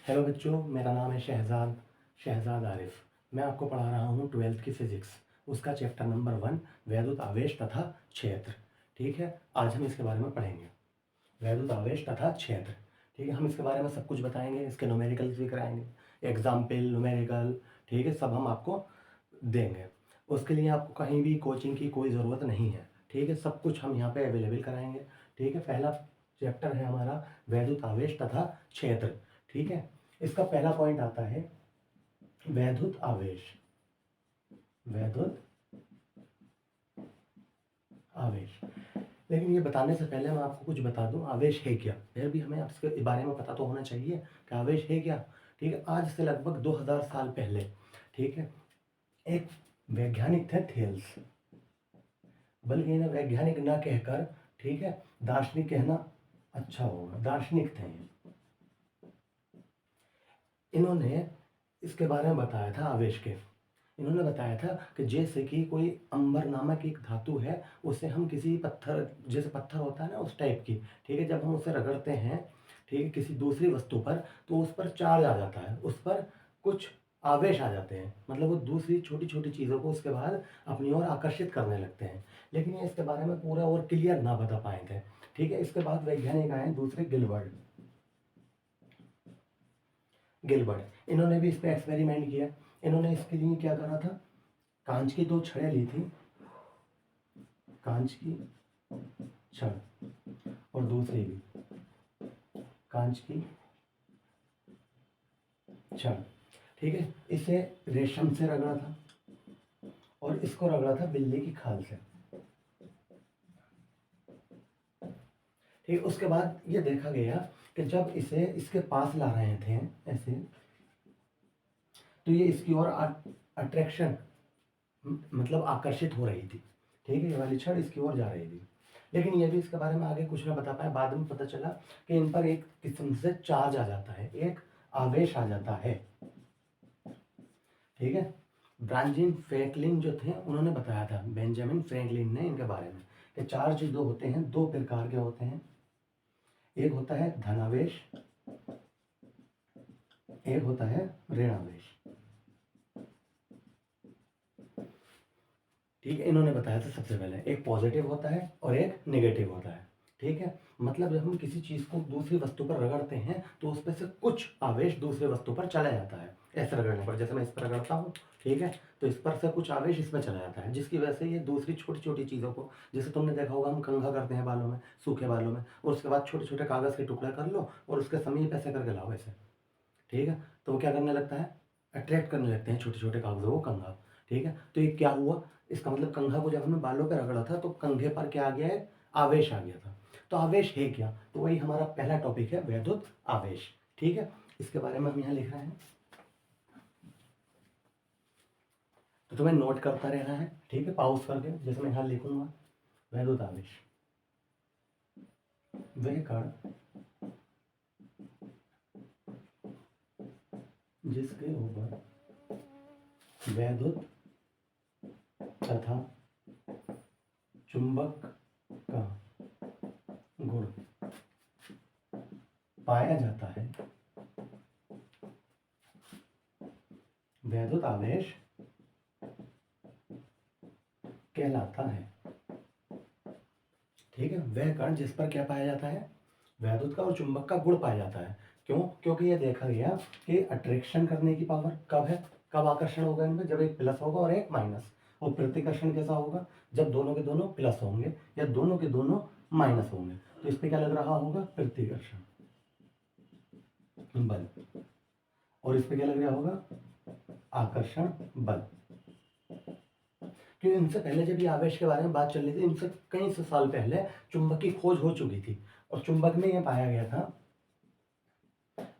Hello बच्चों, मेरा नाम है शहजाद आरिफ। मैं आपको पढ़ा रहा हूँ 12th की फ़िज़िक्स, उसका चैप्टर नंबर 1 वैद्युत आवेश तथा क्षेत्र। ठीक है, आज हम इसके बारे में पढ़ेंगे, वैद्युत आवेश तथा क्षेत्र। ठीक है, हम इसके बारे में सब कुछ बताएंगे, इसके न्यूमेरिकल्स भी कराएंगे, एग्जाम्पल न्यूमेरिकल। ठीक है, सब हम आपको देंगे। उसके लिए आपको कहीं भी कोचिंग की कोई ज़रूरत नहीं है। ठीक है, सब कुछ हम यहाँ पे अवेलेबल कराएंगे। ठीक है, पहला चैप्टर है हमारा वैद्युत आवेश तथा क्षेत्र। ठीक है, इसका पहला पॉइंट आता है वैद्युत आवेश। वैद्युत आवेश। लेकिन ये बताने से पहले मैं आपको कुछ बता दूं, आवेश है क्या। फिर भी हमें इसके बारे में पता तो होना चाहिए कि आवेश है क्या। ठीक है, आज से लगभग 2000 साल पहले, ठीक है, एक वैज्ञानिक थे थेल्स, बल्कि इन्हें वैज्ञानिक ना कहकर, ठीक है, दार्शनिक कहना अच्छा होगा। दार्शनिक थे ये। इन्होंने इसके बारे में बताया था आवेश के। इन्होंने बताया था कि जैसे कि कोई अंबर नामक एक धातु है, उसे हम किसी पत्थर, जैसे पत्थर होता है ना उस टाइप की, ठीक है, जब हम उसे रगड़ते हैं, ठीक है, किसी दूसरी वस्तु पर, तो उस पर चार्ज आ जाता है, उस पर कुछ आवेश आ जाते हैं। मतलब वो दूसरी छोटी छोटी चीज़ों को उसके बाद अपनी ओर आकर्षित करने लगते हैं। लेकिन ये इसके बारे में पूरा और क्लियर ना बता पाए थे। ठीक है, इसके बाद वैज्ञानिक आए दूसरे, गिलबर्ट। इन्होंने भी इस पर एक्सपेरिमेंट किया। इन्होंने इसके लिए क्या करा था, कांच की 2 छड़ें ली थी, कांच की छड़, और दूसरी भी कांच की छड़। ठीक है, इसे रेशम से रगड़ा था और इसको रगड़ा था बिल्ली की खाल से। ठीक, उसके बाद ये देखा गया कि जब इसे इसके पास ला रहे थे ऐसे, तो ये इसकी ओर अट्रैक्शन, मतलब आकर्षित हो रही थी। ठीक है, ये वाली छड़ इसकी ओर जा रही थी। लेकिन ये भी इसके बारे में आगे कुछ ना बता पाए। बाद में पता चला कि इन पर एक किस्म से चार्ज आ जाता है, एक आवेश आ जाता है। ठीक है, ब्रांजिन फ्रैंकलिन जो थे उन्होंने बताया था, बेंजामिन फ्रैंकलिन ने, इनके बारे में कि चार्ज दो होते हैं, 2 प्रकार के होते हैं। एक होता है धनावेश, एक होता है ऋणावेश। ठीक है, इन्होंने बताया था सबसे पहले, एक पॉजिटिव होता है और एक नेगेटिव होता है। ठीक है, मतलब जब हम किसी चीज़ को दूसरी वस्तु पर रगड़ते हैं तो उसमें से कुछ आवेश दूसरी वस्तु पर चला जाता है। ऐसे रगड़ने पर, जैसे मैं इस पर रगड़ता हूँ, ठीक है, तो इस पर से कुछ आवेश इसमें चला जाता है, जिसकी वजह से ये दूसरी छोटी छोटी चीज़ों को, जैसे तुमने देखा होगा हम कंघा करते हैं बालों में, सूखे बालों में, और उसके बाद छोटे छोटे कागज़ के टुकड़े कर लो और उसके समीप ऐसे करके लाओ ऐसे। ठीक है, तो वो क्या करने लगता है, अट्रैक्ट करने लगते हैं छोटे छोटे कागज़ों को कंघा। ठीक है, तो ये क्या हुआ, इसका मतलब कंघा को जब हमने बालों पे रगड़ा था तो कंघे पर क्या आ गया है, आवेश आ गया था। तो आवेश है क्या, तो वही हमारा पहला टॉपिक है, वैद्युत आवेश। ठीक है, इसके बारे में हम यहाँ लिख रहे हैं, तो तुम्हें नोट करता रहना है। ठीक है, पॉज करके, जैसे मैं यहाँ लिखूंगा, वैद्युत आवेश, वह कण जिसके ऊपर वैद्युत तथा चुंबक का गुण पाया जाता है, वैद्युत आवेश कहलाता है। ठीक है, वह कण जिस पर क्या पाया जाता है, वैद्युत का और चुंबक का गुण पाया जाता है। क्यों, क्योंकि ये देखा गया कि अट्रैक्शन करने की पावर कब है, कब आकर्षण होगा इनमें, जब एक प्लस होगा और एक माइनस। और प्रतिकर्षण कैसा होगा, जब दोनों के दोनों प्लस होंगे या दोनों के दोनों माइनस होंगे। तो इस पर क्या लग रहा होगा, प्रतिकर्षण बल, और इस पर क्या लग रहा होगा, आकर्षण बल। क्योंकि इनसे पहले जब ये आवेश के बारे में बात चल रही थी, इनसे कई सौ साल पहले चुंबक की खोज हो चुकी थी, और चुंबक में यह पाया गया था,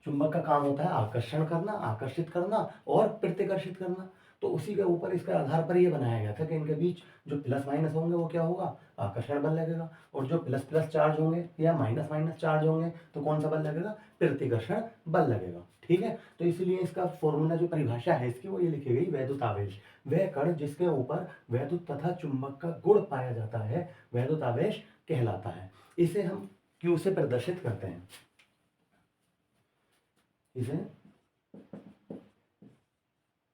चुंबक का काम होता है आकर्षण करना, आकर्षित करना और प्रतिकर्षित करना। तो उसी के ऊपर, इसके आधार पर यह बनाया गया था कि इनके बीच जो प्लस माइनस होंगे वो क्या होगा, आकर्षण बल लगेगा, और जो प्लस प्लस चार्ज होंगे या माइनस माइनस चार्ज होंगे तो कौन सा बल लगेगा, प्रतिकर्षण बल लगेगा। ठीक है, तो इसीलिए इसका फॉर्मूला, जो परिभाषा है इसकी, वो ये लिखी गई, वैद्युत आवेश, वह कण जिसके ऊपर वैद्युत तथा चुंबक का गुण पाया जाता है, वैद्युत आवेश कहलाता है। इसे हम क्यू से प्रदर्शित करते हैं। इसे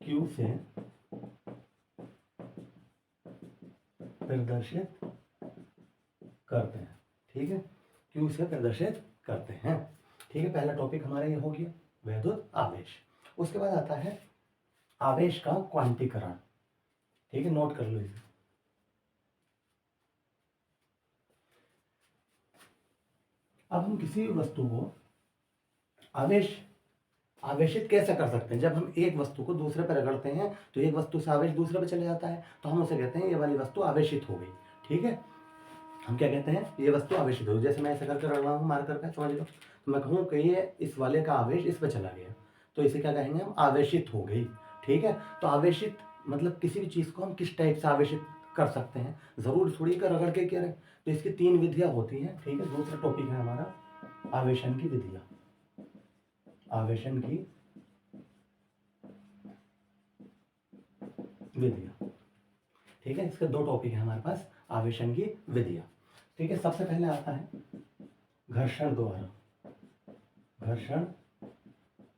Q से प्रदर्शित करते हैं। ठीक है, Q से प्रदर्शित करते हैं। ठीक है, पहला टॉपिक हमारा ये हो गया वैद्युत आवेश। उसके बाद आता है आवेश का क्वांटीकरण। ठीक है, नोट कर लो इसे। अब हम किसी वस्तु को आवेशित कैसे कर सकते हैं? जब हम एक वस्तु को दूसरे पर रगड़ते हैं तो एक वस्तु से आवेश दूसरे पर चले जाता है, तो हम उसे कहते हैं ये वाली वस्तु आवेशित हो गई। ठीक है, हम क्या कहते हैं? ये वस्तु आवेशित हो गई। जैसे मैं ऐसे करके रगड़ रहा हूँ मार्कर पे, समझ लो, तो मैं कहूँ कि ये इस वाले का आवेश इस पर चला गया, तो इसे क्या कहेंगे हम? आवेशित हो गई। ठीक है, तो आवेशित मतलब किसी भी चीज़ को हम किस टाइप से आवेशित कर सकते हैं, ज़रूर थोड़ी का रगड़ के करें। तो इसकी 3 विधियाँ होती हैं। ठीक है, दूसरा टॉपिक है हमारा आवेशन की विधियाँ। आवेशन की विधियाँ। ठीक है, इसके 2 टॉपिक है हमारे पास, आवेशन की विधियाँ। ठीक है, सबसे पहले आता है घर्षण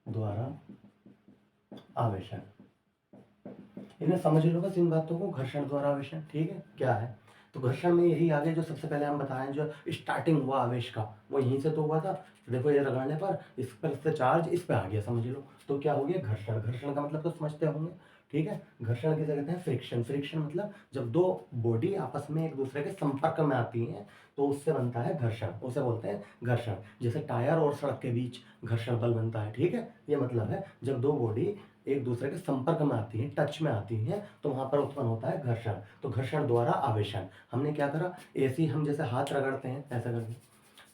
द्वारा आवेशन। इन्हें समझ लो बस इन बातों को, घर्षण द्वारा आवेशन। ठीक है, क्या है? तो घर्षण में यही आगे जो सबसे पहले हम बताएं, जो स्टार्टिंग हुआ आवेश का, वो यहीं से तो हुआ था। देखो ये रगड़ने पर इस पर से चार्ज इस पे आ गया, समझ लो, तो क्या हो गया? घर्षण। घर्षण का मतलब तो समझते होंगे। ठीक है, घर्षण किसे कहते हैं? फ्रिक्शन। फ्रिक्शन मतलब जब 2 बॉडी आपस में एक दूसरे के संपर्क में आती हैं तो उससे बनता है घर्षण, उसे बोलते हैं घर्षण। जैसे टायर और सड़क के बीच घर्षण बल बनता है। ठीक है, ये मतलब है जब 2 बॉडी एक दूसरे के संपर्क में आती हैं, टच में आती हैं, तो वहां पर उत्पन्न होता है घर्षण। तो घर्षण द्वारा आवेशन। हमने क्या करा? ऐसे हम जैसे हाथ रगड़ते हैं ऐसा करके,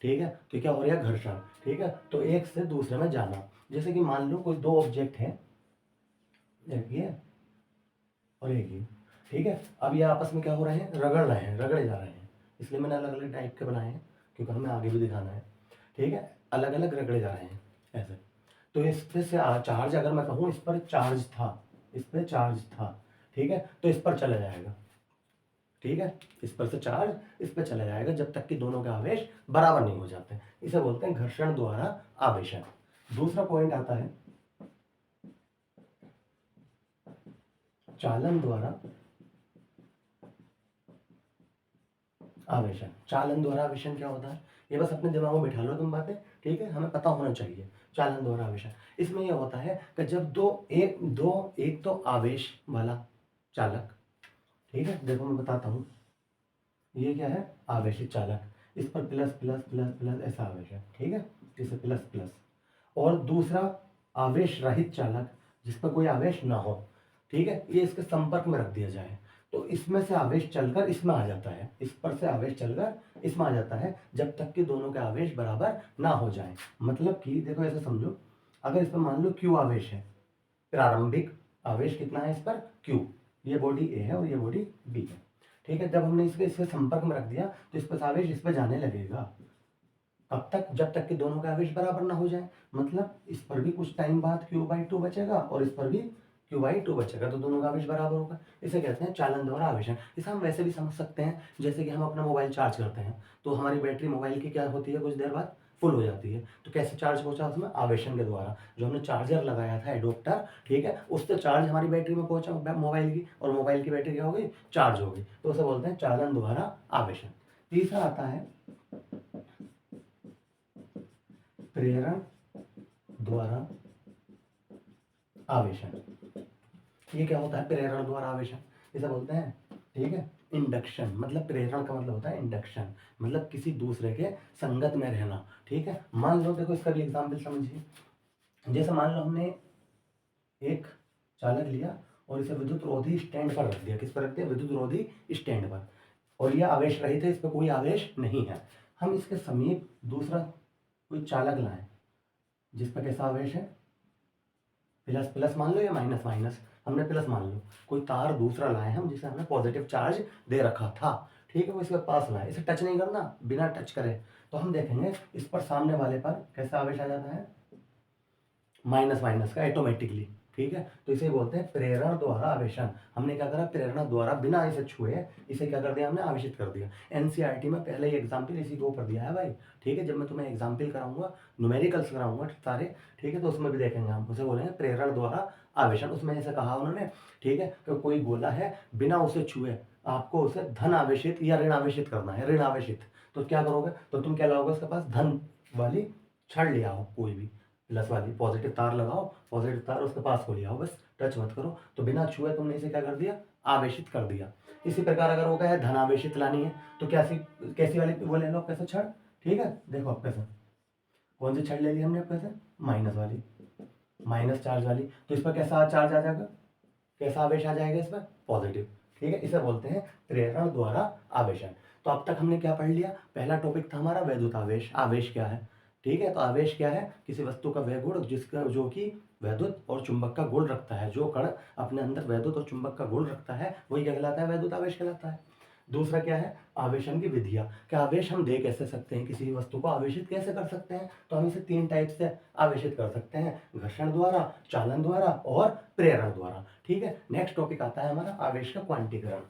ठीक है, तो क्या हो रहा है? घर्षण। ठीक है, तो एक से दूसरे में जाना। जैसे कि मान लो कोई 2 ऑब्जेक्ट है, एक ये और एक ये। ठीक है, अब ये आपस में क्या हो रहे हैं? रगड़ रहे हैं, रगड़े जा रहे हैं। इसलिए मैंने अलग अलग टाइप के बनाए हैं क्योंकि हमें आगे भी दिखाना है। ठीक है, अलग अलग रगड़े जा रहे हैं ऐसे। तो इस पे से चार्ज, अगर मैं कहूँ इस पर चार्ज था, इस पर चार्ज था, ठीक है, तो इस पर चला जाएगा। ठीक है, इस पर से चार्ज इस पर चला जाएगा जब तक कि दोनों के आवेश बराबर नहीं हो जाते। इसे बोलते हैं घर्षण द्वारा आवेशन। दूसरा पॉइंट आता है चालन द्वारा आवेशन। चालन द्वारा आवेशन क्या होता है? ये बस अपने दिमाग में बिठा लो तुम बातें। ठीक है, हमें पता होना चाहिए। चालन द्वारा आवेशन, इसमें यह होता है कि जब एक तो आवेश वाला चालक, ठीक है, देखो मैं बताता हूँ, ये क्या है? आवेशित चालक। इस पर प्लस प्लस प्लस प्लस ऐसा आवेश है। ठीक है, इसे प्लस प्लस। और दूसरा आवेश रहित चालक, जिस पर कोई आवेश ना हो, ठीक है, ये इसके संपर्क में रख दिया जाए तो इसमें से आवेश चलकर इसमें आ जाता है, इस पर से आवेश चलकर इसमें आ जाता है जब तक कि दोनों के आवेश बराबर ना हो जाए। मतलब कि देखो ऐसे समझो, अगर इस पर मान लो Q आवेश है, प्रारंभिक आवेश कितना है इस पर? Q। ये बॉडी A है और ये बॉडी B है। ठीक है, जब हमने इसके संपर्क में रख दिया तो इस पर आवेश इस पर जाने लगेगा। कब तक? जब तक कि दोनों का आवेश बराबर ना हो जाए। मतलब इस पर भी कुछ टाइम बाद Q/2 बचेगा और इस पर भी Q/2 बचेगा, तो दोनों का आवेश बराबर होगा। इसे कहते हैं चालन द्वारा आवेशन। इसे हम वैसे भी समझ सकते हैं, जैसे कि हम अपना मोबाइल चार्ज करते हैं तो हमारी बैटरी मोबाइल की क्या होती है? कुछ देर बाद फुल हो जाती है। तो कैसे चार्ज पहुंचा उसमें? आवेशन के द्वारा। जो हमने चार्जर लगाया था एडोप्टर, ठीक है, उससे चार्ज हमारी बैटरी में पहुंचा मोबाइल की, और मोबाइल की बैटरी क्या हो गई? चार्ज हो गई। तो उसे बोलते हैं चालन द्वारा आवेशन। तीसरा आता है प्रेरण द्वारा आवेशन। ये क्या होता है? प्रेरण द्वारा आवेशन, इसे बोलते हैं, ठीक है, इंडक्शन। मतलब प्रेरण का मतलब होता है इंडक्शन, मतलब किसी दूसरे के संगत में रहना। ठीक है, मान लो, देखो इसका भी एग्जाम्पल समझिए। जैसे मान लो हमने एक चालक लिया और इसे विद्युत रोधी स्टैंड पर रख दिया। किस पर रख दिया? विद्युत रोधी स्टैंड पर। और यह आवेश रहित है, इस पर कोई आवेश नहीं है। हम इसके समीप दूसरा कोई चालक लाएं जिस पर कैसा आवेश है? प्लस प्लस मान लो या माइनस माइनस। हमने प्लस मान लो। कोई तार दूसरा लाए हम जिसे हमने पॉजिटिव चार्ज दे रखा था, ठीक है, वो इसके पास लाए, इसे टच नहीं करना, बिना टच करे। तो हम देखेंगे इस पर सामने वाले पर कैसा आवेश आ जाता है? माइनस माइनस का ऑटोमेटिकली। ठीक है, तो इसे बोलते हैं प्रेरण द्वारा आवेशन। हमने क्या करा, प्रेरणा द्वारा बिना इसे छुए इसे क्या कर दिया, हमने आवेशित कर दिया। एनसीईआरटी में पहले ही एग्जाम्पल इसी के ऊपर दिया है भाई। ठीक है, जब मैं तुम्हें एग्जाम्पल कराऊंगा, न्यूमेरिकल्स कराऊंगा सारे, ठीक है, तो उसमें भी देखेंगे हम, उसे बोलेंगे प्रेरण द्वारा आवेशन। उसमें ऐसे कहा उन्होंने, ठीक है, कि कोई गोला है, बिना उसे छुए आपको उसे धन आवेशित या ऋण आवेशित करना है, ऋण आवेशित। तो क्या करोगे, तो तुम क्या लाओगे उसके पास, धन वाली छड़ ले आओ, कोई भी प्लस वाली पॉजिटिव तार लगाओ, पॉजिटिव तार उसके पास को ले आओ, बस टच मत करो। तो बिना छुए तुमने इसे क्या कर दिया, आवेशित कर दिया। इसी प्रकार अगर वो कहे धन आवेशित लानी है, तो कैसी कैसी वाली वो ले लो, कैसे छड़, ठीक है, देखो अब कैसे, कौन सी छड़ ले ली हमने अब कैसे, माइनस वाली, माइनस चार्ज वाली। तो इस पर कैसा चार्ज आ जाएगा, कैसा आवेश आ जाएगा इस पर, पॉजिटिव। ठीक है, इसे बोलते हैं प्रेरण द्वारा आवेशन। तो अब तक हमने क्या पढ़ लिया, पहला टॉपिक था हमारा वैद्युत आवेश। आवेश क्या है, ठीक है, तो आवेश क्या है, किसी वस्तु का वह गुण जिसका जो कि वैद्युत और चुंबक का गुण रखता है। जो कण अपने अंदर वैद्युत और चुंबक का गुण रखता है वही क्या कहलाता है, वैद्युत आवेश कहलाता है। दूसरा क्या है, आवेशन की विधियां। क्या आवेश हम दे कैसे सकते हैं, किसी भी वस्तु को आवेशित कैसे कर सकते हैं, तो हम इसे 3 टाइप से आवेशित कर सकते हैं, घर्षण द्वारा, चालन द्वारा और प्रेरण द्वारा। ठीक है, नेक्स्ट टॉपिक आता है हमारा आवेश का क्वांटीकरण।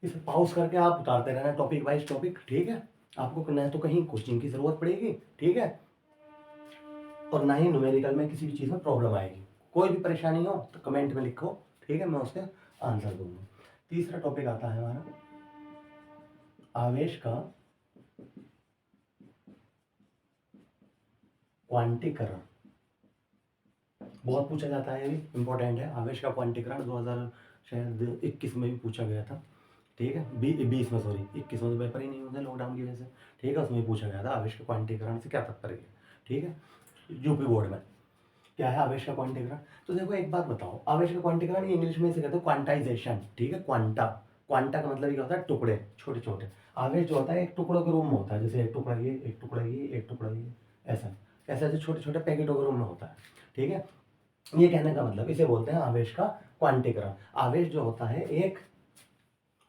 इसे पॉज करके आप उतारते रहना टॉपिक वाइज टॉपिक, ठीक है, आपको न तो कहीं कोचिंग की जरूरत पड़ेगी, ठीक है, और ना ही न्यूमेरिकल में किसी भी चीज़ में प्रॉब्लम आएगी। कोई भी परेशानी हो तो कमेंट में लिखो, ठीक है, मैं उसके आंसर दूंगा। तीसरा टॉपिक आता है हमारा आवेश का क्वांटीकरण। बहुत पूछा जाता है, ये इंपॉर्टेंट है। आवेश का क्वांटीकरण 2000 शायद 21 में भी पूछा गया था, ठीक है, 20 में, सॉरी 21 में तो पेपर ही नहीं होता लॉकडाउन की वजह से, ठीक है, उसमें पूछा गया था आवेश के क्वांटीकरण से क्या तात्पर्य है, ठीक है, यूपी बोर्ड में। क्या है आवेश का क्वांटीकरण, तो देखो एक बात बताओ, आवेश का क्वांटीकरण इंग्लिश में इसे कहते हैं क्वांटाइजेशन, ठीक है, क्वांटा। क्वांटा का मतलब क्या होता है, टुकड़े, छोटे छोटे। आवेश जो होता है एक टुकड़ों के रूप में होता है, जैसे एक टुकड़ा ये, एक टुकड़ा ये, एक टुकड़ा ये, ऐसा ऐसे ऐसे छोटे छोटे पैकेटों के रूप में होता है, ठीक है। ये कहने का मतलब, इसे बोलते हैं आवेश का क्वांटीकरण। आवेश जो होता है एक,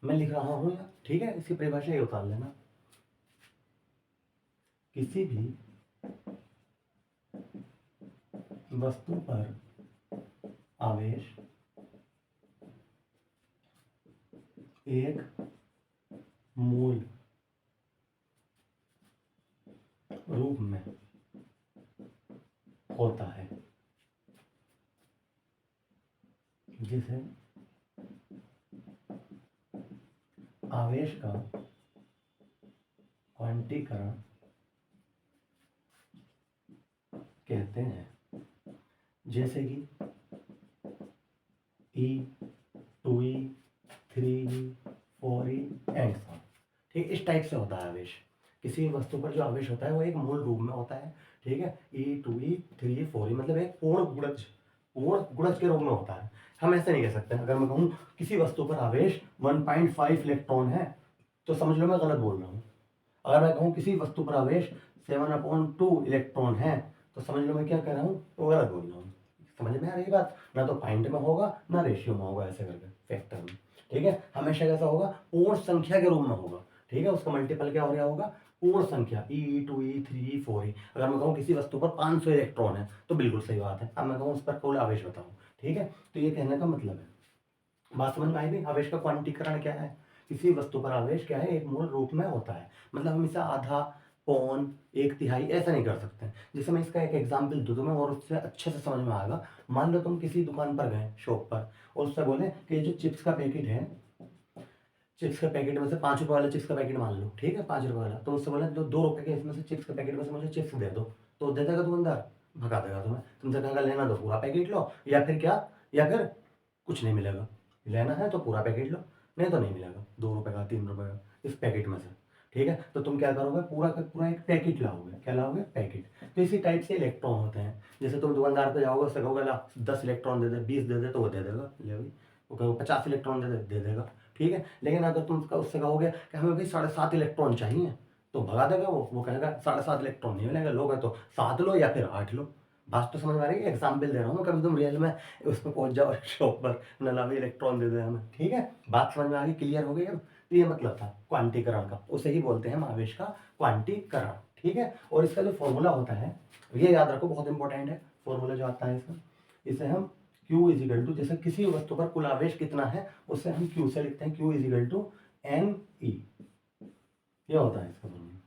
मैं लिख रहा हूं यहाँ, ठीक है, इसकी परिभाषा ये उतार लेना, किसी भी वस्तु पर आवेश एक मूल रूप में होता है, जिसे आवेश का क्वांटीकरण कहते हैं। जैसे कि E, 2E, 3E, 4E and so, ठीक, इस टाइप से होता है आवेश। किसी भी वस्तु पर जो आवेश होता है वो एक मूल रूप में होता है, ठीक है, E, 2E, 3E, 4E मतलब एक पूर्ण गुणज के रूप में होता है। हम ऐसे नहीं कह सकते, अगर मैं कहूँ किसी वस्तु पर आवेश 1.5 इलेक्ट्रॉन है तो समझ लो मैं गलत बोल रहा हूँ। अगर मैं कहूँ किसी वस्तु पर आवेश 7/2 इलेक्ट्रॉन है तो समझ लो मैं क्या कह रहा हूँ, तो गलत बोल रहा हूँ। समझ में आ रही बात, ना तो पॉइंट में होगा ना रेशियो में होगा, ऐसे करके फैक्टर में, ठीक है, हमेशा कैसा होगा, पूर्ण संख्या के रूप में होगा, ठीक है, उसका मल्टीपल क्या हो गया होगा, पूर्ण संख्या, E, 2E, 3E, 4E। अगर मैं कहूँ किसी वस्तु पर 500 इलेक्ट्रॉन है तो बिल्कुल सही बात है। अब मैं कहूँ उस पर कुल आवेश बताऊँ, ठीक है, तो ये कहने का मतलब है, बात समझ में आई भी, आवेश का क्वांटीकरण क्या है, किसी वस्तु पर आवेश क्या है, एक मूल रूप में होता है। मतलब हम इसे आधा, पौन, 1/3 ऐसा नहीं कर सकते। जैसे मैं इसका एक एग्जाम्पल दूँ तुम्हें और उससे अच्छे से समझ में आएगा। मान लो तुम किसी दुकान पर गए, शॉप पर, और उससे बोले कि ये जो चिप्स का पैकेट है, चिप्स के पैकेट में से 5 रुपये वाला चिप्स का पैकेट मान लो, ठीक है, 5 रुपये वाला, तो उससे बोले तो 2 रुपये के इसमें से चिप्स के पैकेट में से मुझे चिप्स दे दो, तो दे देगा दुकानदार, भगा देगा तुम्हें, तुमसे कहेगा लेना तो पूरा पैकेट लो, या फिर क्या, या फिर कुछ नहीं मिलेगा, लेना है तो पूरा पैकेट लो, नहीं तो नहीं मिलेगा, 2 रुपये का, 3 रुपये का इस पैकेट में से, ठीक है। तो तुम क्या करोगे, पूरा का पूरा एक पैकेट लाओगे, क्या लाओगे, पैकेट। तो इसी टाइप से इलेक्ट्रॉन होते हैं। जैसे तुम दुकानदार पे जाओगे, उससे कहोगे ला 10 इलेक्ट्रॉन दे दे, 20 दे दे, तो वो दे देगा, ले भाई। वो कहोगे 50 इलेक्ट्रॉन दे देगा, ठीक है। लेकिन अगर तुम उससे कहोगे कि हमें भाई 7.5 इलेक्ट्रॉन चाहिए, तो भगा देगा वो कहेगा 7.5 इलेक्ट्रॉन नहीं मिलेगा, लोगे तो 7 लो या फिर 8 लो। बात तो समझ में आ रही है, एग्जाम्पल दे रहा हूँ मैं, कभी तुम रियल में उस पर पहुंच जाओ शॉप पर, नला भाई इलेक्ट्रॉन दे दे हमें, ठीक है। बात समझ में आ गई, क्लियर हो गई अब। तो ये मतलब था क्वांटीकरण का, उसे ही बोलते हैं हम आवेश का क्वांटीकरण। ठीक है। और इसका जो फॉर्मूला होता है ये याद रखो, बहुत इंपॉर्टेंट है फॉर्मूला जो आता है इसका, इसे हम Q इजिकल टू, जैसे किसी वस्तु पर कुल आवेश कितना है उससे हम Q से लिखते हैं, Q इजिकल टू NE, ये होता है इसका फॉर्मूला।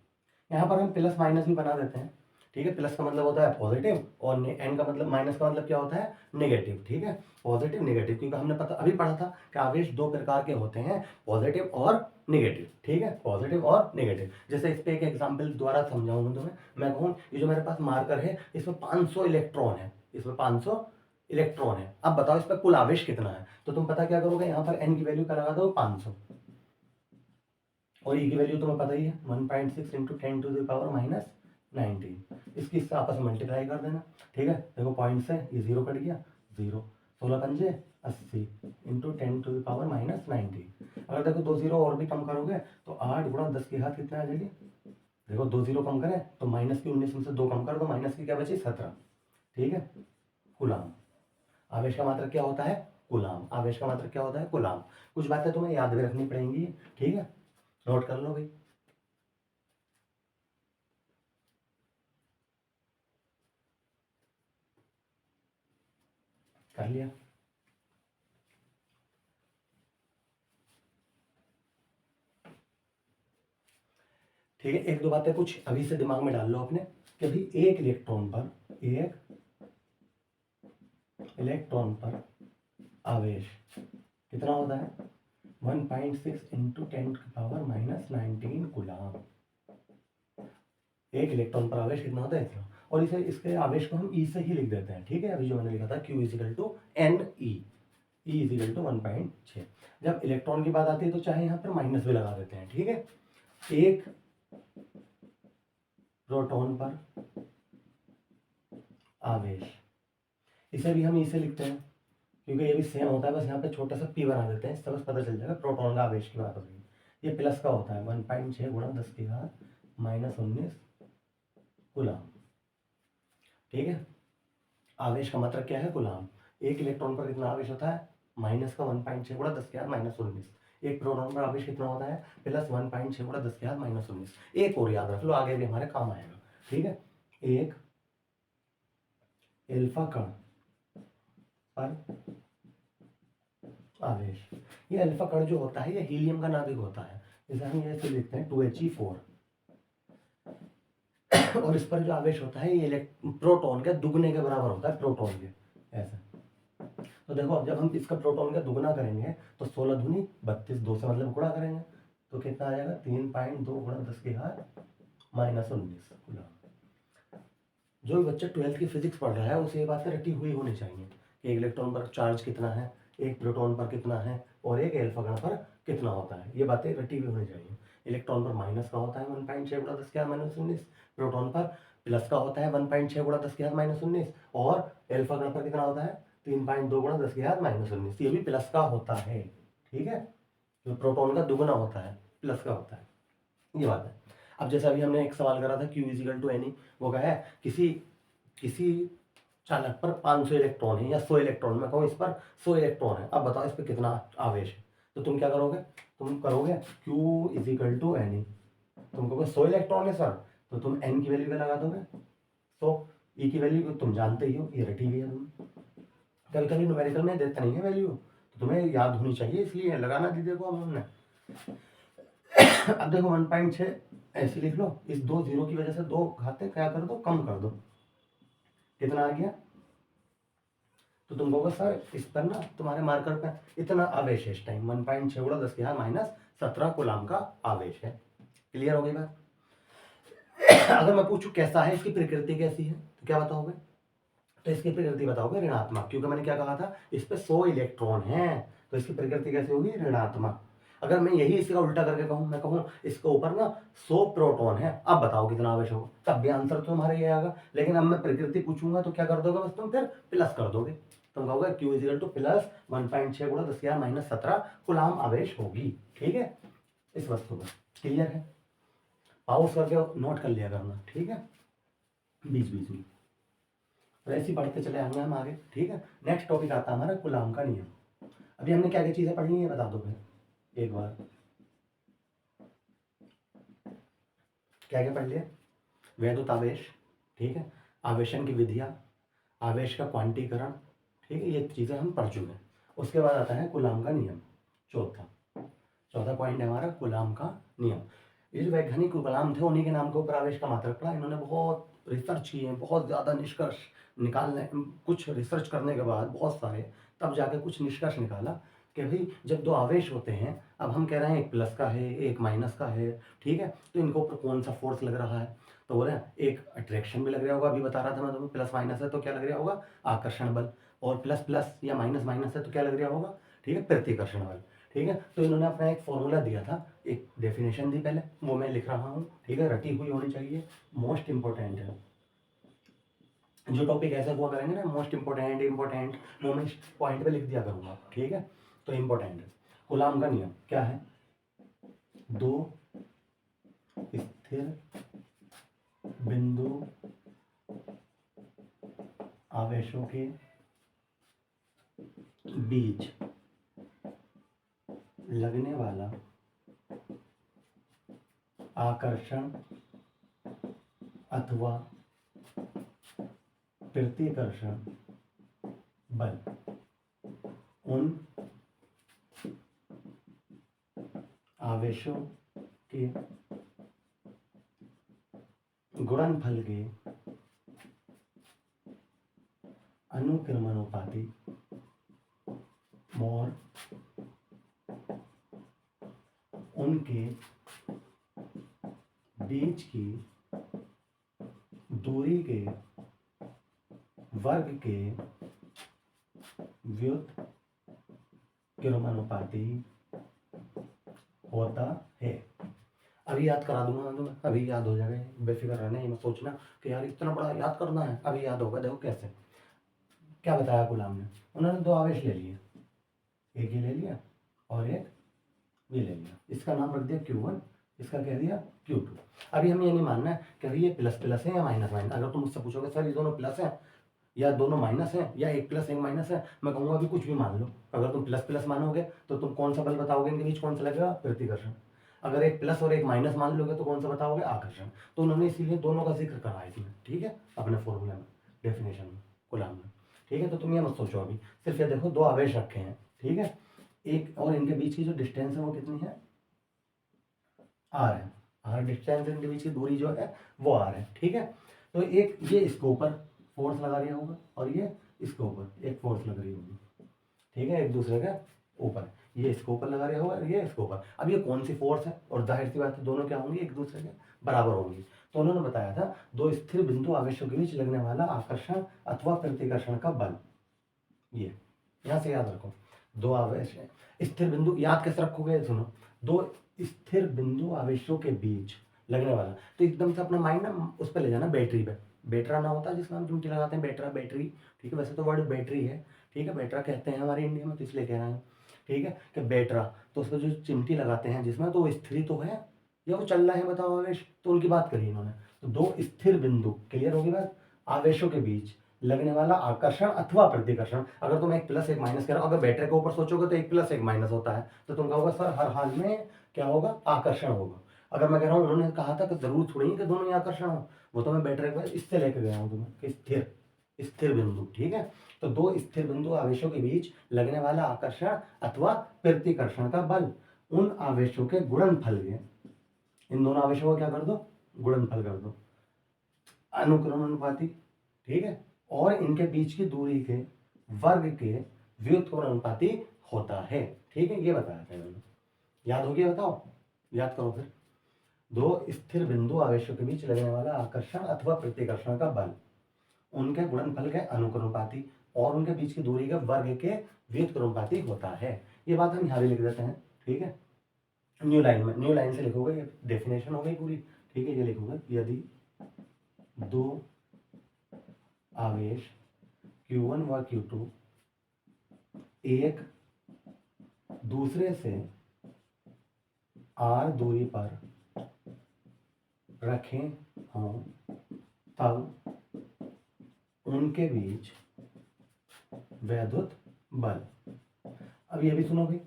यहाँ पर हम प्लस माइनस भी बना देते हैं, ठीक है। प्लस का मतलब होता है पॉजिटिव और एन का मतलब, माइनस का मतलब क्या होता है नेगेटिव, ठीक है। पॉजिटिव नेगेटिव, क्योंकि हमने पता अभी पढ़ा था कि आवेश दो प्रकार के होते हैं, पॉजिटिव और नेगेटिव, ठीक है, पॉजिटिव और नेगेटिव। जैसे इस पे एक एग्जांपल द्वारा समझाऊंगा तुम्हें, मैं कहूँ ये जो मेरे पास मार्कर है इसमें 500 इलेक्ट्रॉन है, इसमें 500 इलेक्ट्रॉन है। अब बताओ इस पर कुल आवेश कितना है, तो तुम पता क्या करोगे, यहाँ पर एन की वैल्यू क्या लगा दो 500, और ई की वैल्यू तुम्हें पता ही है 1.6 into 10 to the power minus 19, इसकी इससे आपस में मल्टीप्लाई कर देना, ठीक है। देखो पॉइंट से ये जीरो कट गया, जीरो, 16 पंजे 80 into 10 to the power minus 19। अगर देखो दो जीरो और भी कम करोगे तो 8 गुणा 10 की घात कितना आ जाएगी, देखो दो जीरो कम करें तो माइनस की 19 में से दो कम कर दो, माइनस की क्या बची 17, ठीक है। कूलाम, आवेश का मात्रक क्या होता है कूलाम, आवेश का मात्रक क्या होता है कूलाम। कुछ बातें तुम्हें याद भी रखनी पड़ेंगी, ठीक है, नोट कर लो भाई। कर लिया, ठीक है। एक दो बातें कुछ अभी से दिमाग में डाल लो अपने, कि भाई एक इलेक्ट्रॉन पर आवेश कितना होता है 1.6 इंटू 10 की पावर माइनस 19 कूलाम। एक इलेक्ट्रॉन पर आवेश कितना होता है इतना, और इसे इसके आवेश को हम ई से ही लिख देते हैं, ठीक है। अभी जो मैंने लिखा था Q equal to N E, E equal to 1.6। जब इलेक्ट्रॉन की बात आती है तो चाहे यहाँ पर माइनस भी लगा देते हैं, ठीक है। एक प्रोटॉन पर आवेश, इसे भी हम ई से लिखते हैं क्योंकि ये भी सेम होता है, बस यहाँ पे छोटा सा p बना देते हैं, इससे बस पता चल जाएगा प्रोटॉन का आवेश की बात हो रही है। ये प्लस का होता है 1.6 गुणा 10 की घात माइनस 19 कूलाम, ठीक है। आवेश का मात्रक क्या है कूलाम। एक इलेक्ट्रॉन पर कितना आवेश होता है माइनस का 1.6 गुणा 10 की घात माइनस 19। एक प्रोटॉन पर आवेश कितना होता है प्लस 1.6 गुणा 10 की घात माइनस 19। एक और याद रख लो, आगे भी हमारे काम आएगा, ठीक है। एक एल्फा कण पर आवेश, ये अल्फा कण जो होता है ये हीलियम का नाभिक होता है, जैसे हम ये ऐसे लिखते हैं 2He4, और इस पर जो आवेश होता है ये प्रोटॉन के दुगने के बराबर होता है, प्रोटॉन के ऐसा। तो देखो अब जब हम इसका प्रोटॉन का दुगना करेंगे तो 16 दूनी 32, 2 से मतलब गुणा करेंगे तो कितना आ जाएगा 3.2 गुणा 10 की घात माइनस 19 कूलाम। जो भी बच्चा 12th की फिजिक्स पढ़ रहा है उसे ये बातें रटी हुई होनी चाहिए कि एक इलेक्ट्रॉन पर चार्ज कितना है, एक प्रोटॉन पर कितना है, और एक एल्फा कण पर कितना होता है, ये बातें रटी हुई होनी चाहिए। इलेक्ट्रॉन पर माइनस का होता है 1.6 गुणा 10 की घात माइनस 19, प्रोटॉन पर प्लस का होता है 1.6 गुणा 10 की घात माइनस 19, और एल्फा कण पर कितना होता है 3.2 गुणा 10 की घात माइनस 19, ये भी प्लस का होता है, ठीक है। जो प्रोटॉन का दुगुना होता है प्लस का होता है, ये बात है। अब जैसा अभी हमने एक सवाल करा था Q इजिकल टू एनी, वो क्या है किसी किसी चालक पर 500 इलेक्ट्रॉन है या 100 इलेक्ट्रॉन, मैं कहूँ इस पर 100 इलेक्ट्रॉन है, अब बताओ इस पर कितना आवेश है। तो तुम क्या करोगे, तुम करोगे Q इजिकल टू एनी, तुम कहोगे 100 इलेक्ट्रॉन है सर, तो तुम n की वैल्यू क्या लगा दोगे 100, e की वैल्यू तुम जानते ही हो, ये रटी हुई है तुम, कभी कभी न्यूमेरिकल में देता नहीं है वैल्यू, तो तुम्हें याद होनी चाहिए इसलिए लगाना दीजिए को अब हमने। अब देखो 1.6 ऐसे लिख लो, इस दो जीरो की वजह से दो घाते क्या कर दो कम कर दो, कितना आ गया, तो तुम कहोगे सर इस पर ना तुम्हारे मार्कर पे इतना आवेश है इस टाइम 1.6 गुणा 10 की घात माइनस 17 कूलाम का आवेश है। क्लियर हो गई बात। अगर मैं पूछूं कैसा है, इसकी प्रकृति कैसी है, तो क्या बताओगे, तो इसकी प्रकृति बताओगे ऋणात्मक, क्योंकि मैंने क्या कहा था इस पे 100 इलेक्ट्रॉन है, तो इसकी प्रकृति कैसी होगी ऋणात्मक। अगर मैं यही इसका उल्टा करके कहूँ, मैं कहूँ इसके ऊपर ना 100 प्रोटॉन है, अब बताओ कितना आवेश होगा, तब भी आंसर तो तुम्हारा ये आएगा। लेकिन अब मैं प्रकृति पूछूंगा तो क्या कर दोगे, बस तुम फिर प्लस कर दोगे, तुम कहोगे Q इजिकल टू प्लस 1.6 गुणा 10 की घात माइनस 17 कूलाम आवेश होगी, ठीक है, इस वस्तु में। क्लियर है, पाउस करके नोट कर लिया करना, ठीक है, बीच बीच में, तो ऐसे ही बढ़ते चले आएंगे हम आगे, ठीक है। नेक्स्ट टॉपिक आता है हमारा कूलाम का नियम। अभी हमने क्या क्या चीजें पढ़ी है बता दो फिर एक बार, क्या क्या पढ़ लिया, वैद्युत आवेश, ठीक है, आवेशन की विधियाँ, आवेश का क्वांटीकरण, ठीक है, ये चीज़ें हम पढ़ चुके हैं। उसके बाद आता है कूलाम का नियम, चौथा पॉइंट है हमारा कूलाम का नियम। ये जो वैज्ञानिक कलाम थे उन्हीं के नाम के ऊपर आवेश का मात्रक पड़ा। इन्होंने बहुत रिसर्च किए, बहुत ज़्यादा निष्कर्ष निकालने, कुछ रिसर्च करने के बाद बहुत सारे, तब जाके कुछ निष्कर्ष निकाला कि भाई जब दो आवेश होते हैं, अब हम कह रहे हैं एक प्लस का है एक माइनस का है, ठीक है, तो इनके ऊपर कौन सा फोर्स लग रहा है, तो बोले एक अट्रैक्शन भी लग रहा होगा, अभी बता रहा था मैं तुम्हें, प्लस माइनस है तो क्या लग रहा होगा, आकर्षण बल, और प्लस प्लस या माइनस माइनस है तो क्या लग रहा होगा, ठीक है, प्रतिकर्षण बल, ठीक है। तो इन्होंने अपना एक फॉर्मूला दिया था, एक डेफिनेशन दी पहले, वो मैं लिख रहा हूँ, ठीक है, रटी हुई होनी चाहिए, मोस्ट इंपॉर्टेंट है। जो टॉपिक ऐसा हुआ करेंगे ना मोस्ट इंपॉर्टेंट वो मैं पॉइंट पे लिख दिया करूँगा, ठीक है। तो इंपॉर्टेंट है, कूलाम का नियम क्या है, दो स्थिर बिंदु आवेशों के बीच लगने वाला आकर्षण अथवा प्रतिकर्षण बल उन आवेशों के गुणनफल के अनुक्रमानुपाती और उनके बीच की दूरी के वर्ग के व्युत्क्रमानुपाती होता है। अभी याद करा दूंगा मैं तुम्हें, अभी याद हो जाएगा, बेफिक्र रहना, ये मत सोचना कि यार इतना बड़ा याद करना है, अभी याद होगा। देखो कैसे, क्या बताया गुलाम ने, उन्होंने दो आवेश ले लिए, एक ये ले लिया और एक ये ले लिया, इसका नाम रख दिया Q1, इसका कह दिया Q2। अभी हमें ये नहीं मानना है कि ये प्लस प्लस है या माइनस माइनस। अगर तुम मुझसे पूछोगे सर ये दोनों प्लस है या दोनों माइनस है या एक प्लस एक माइनस है, मैं कहूँगा अभी कुछ भी मान लो। अगर तुम प्लस प्लस मानोगे तो तुम कौन सा बल बताओगे, इनके बीच कौन सा लगेगा, प्रतिकर्षण। अगर एक प्लस और एक माइनस मान लोगे तो कौन सा बताओगे, आकर्षण। तो उन्होंने इसीलिए दोनों का जिक्र करा है इसमें, ठीक है, अपने फॉर्मूले में, डेफिनेशन में, कूलाम में, ठीक है। तो तुम ये मत सोचो, अभी सिर्फ ये देखो दो आवेश रखे हैं, ठीक है, एक और इनके बीच की जो डिस्टेंस है वो कितनी है, आर है, आर डिस्टेंस, इनके बीच की दूरी जो है वो आर है, ठीक है। तो एक ये इसके ऊपर फोर्स लगा रही होगा और ये इसके ऊपर एक फोर्स लग रही होगी, ठीक है, एक दूसरे के ऊपर, ये इसके ऊपर लगा रहा होगा ये इसके ऊपर। अब ये कौन सी फोर्स है, और जाहिर सी बात है दोनों क्या होंगी, एक दूसरे के बराबर होंगी। तो उन्होंने बताया था दो स्थिर बिंदु आवेशों के बीच लगने वाला आकर्षण अथवा प्रतिकर्षण का बल, ये यहाँ से याद रखो, दो आवेश है, स्थिर बिंदु याद कैसे रखोगे, सुनो, दो स्थिर बिंदु आवेशों के बीच लगने वाला, तो एकदम से अपना माइंड ना उस पर ले जाना, बैटरी पे, बैटरा ना होता जिसमें हम चिमटी लगाते हैं, बैटरा बैटरी, ठीक है, वैसे तो वर्ड बैटरी है, ठीक है, बैटरा कहते हैं हमारे इंडिया में तो इसलिए कह रहे हैं, ठीक है, कि बैटरा, तो उसमें जो चिमटी लगाते हैं जिसमें, तो वो स्थिर तो है या वो चल रहा है, बताओ आवेश, तो उनकी बात करी इन्होंने। तो दो स्थिर बिंदु, क्लियर होगी बात, आवेशों के बीच लगने वाला आकर्षण अथवा प्रतिकर्षण। अगर तुम एक प्लस एक माइनस कह रहे हो, अगर बैटरी के ऊपर सोचोगे तो एक प्लस एक माइनस होता है, तो तुम कहोगे सर हर हाल में क्या होगा, आकर्षण होगा। अगर मैं कह रहा हूँ उन्होंने कहा था कि जरूर थोड़ी कि दोनों ही आकर्षण हो, वो तो मैं बैटरी के इससे लेके गया हूँ तुम्हें कि स्थिर स्थिर बिंदु, ठीक है। तो दो स्थिर बिंदु आवेशों के बीच लगने वाला आकर्षण अथवा प्रतिकर्षण का बल उन आवेशों के गुणनफल के, इन दोनों आवेशों का क्या कर दो, गुणनफल कर दो, अनुक्रमानुपाती, ठीक है, और इनके बीच की दूरी के वर्ग के व्युत्क्रमानुपाती होता है, ठीक है, ये बताया था इन्होंने। याद हो गया, बताओ, याद करो फिर। दो स्थिर बिंदु आवेशों के बीच लगने वाला आकर्षण अथवा प्रतिकर्षण का बल उनके गुणनफल के अनुक्रमानुपाती और उनके बीच की दूरी के वर्ग के व्युत्क्रमानुपाती होता है। ये बात हम यहाँ भी लिख देते हैं, ठीक है, न्यू लाइन में, न्यू लाइन से लिखोगे, ये डेफिनेशन हो गई पूरी, ठीक है। ये लिखोगे यदि दो आवेश Q1 व Q2 एक दूसरे से r दूरी पर रखे हों तब उनके बीच वैद्युत बल। अब ये भी सुनो भाई,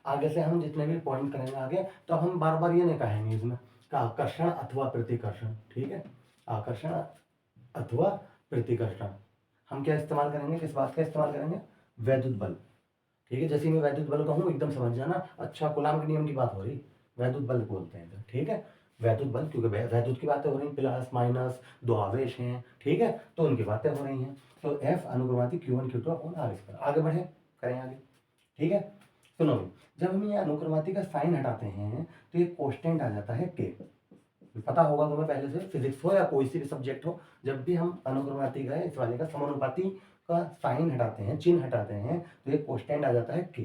आगे से हम जितने भी पॉइंट करेंगे आगे, तो हम बार बार ये नहीं कहेंगे इसमें का आकर्षण अथवा प्रतिकर्षण, ठीक है, आकर्षण अथवा प्रतिकर्षण। हम क्या इस्तेमाल करेंगे, किस बात का इस्तेमाल करेंगे, वैद्युत बल। ठीक है, जैसे मैं वैद्युत बल कहूँ एकदम समझ जाना, अच्छा कूलाम के नियम की बात हो रही, वैद्युत बल बोलते हैं इधर। ठीक है, वैद्युत बल, क्योंकि वैद्युत की बातें हो रही, प्लस माइनस दो आवेश हैं, ठीक है, तो उनकी बातें हो रही हैं। तो एफ अनुक्रमाती Q1 Q2 upon are square. आगे बढ़े, करें आगे। ठीक है, सुनो, जब हम ये अनुक्रमाती का साइन हटाते हैं तो ये कोष्टेंट आ जाता है के। पता होगा तुम्हें पहले से, फिजिक्स हो या कोई सी भी सब्जेक्ट हो, जब भी हम अनुक्रमाती का इस वाले का समानुपाती का साइन हटाते हैं, चिन्ह हटाते हैं, तो ये कोष्टेंट आ जाता है के,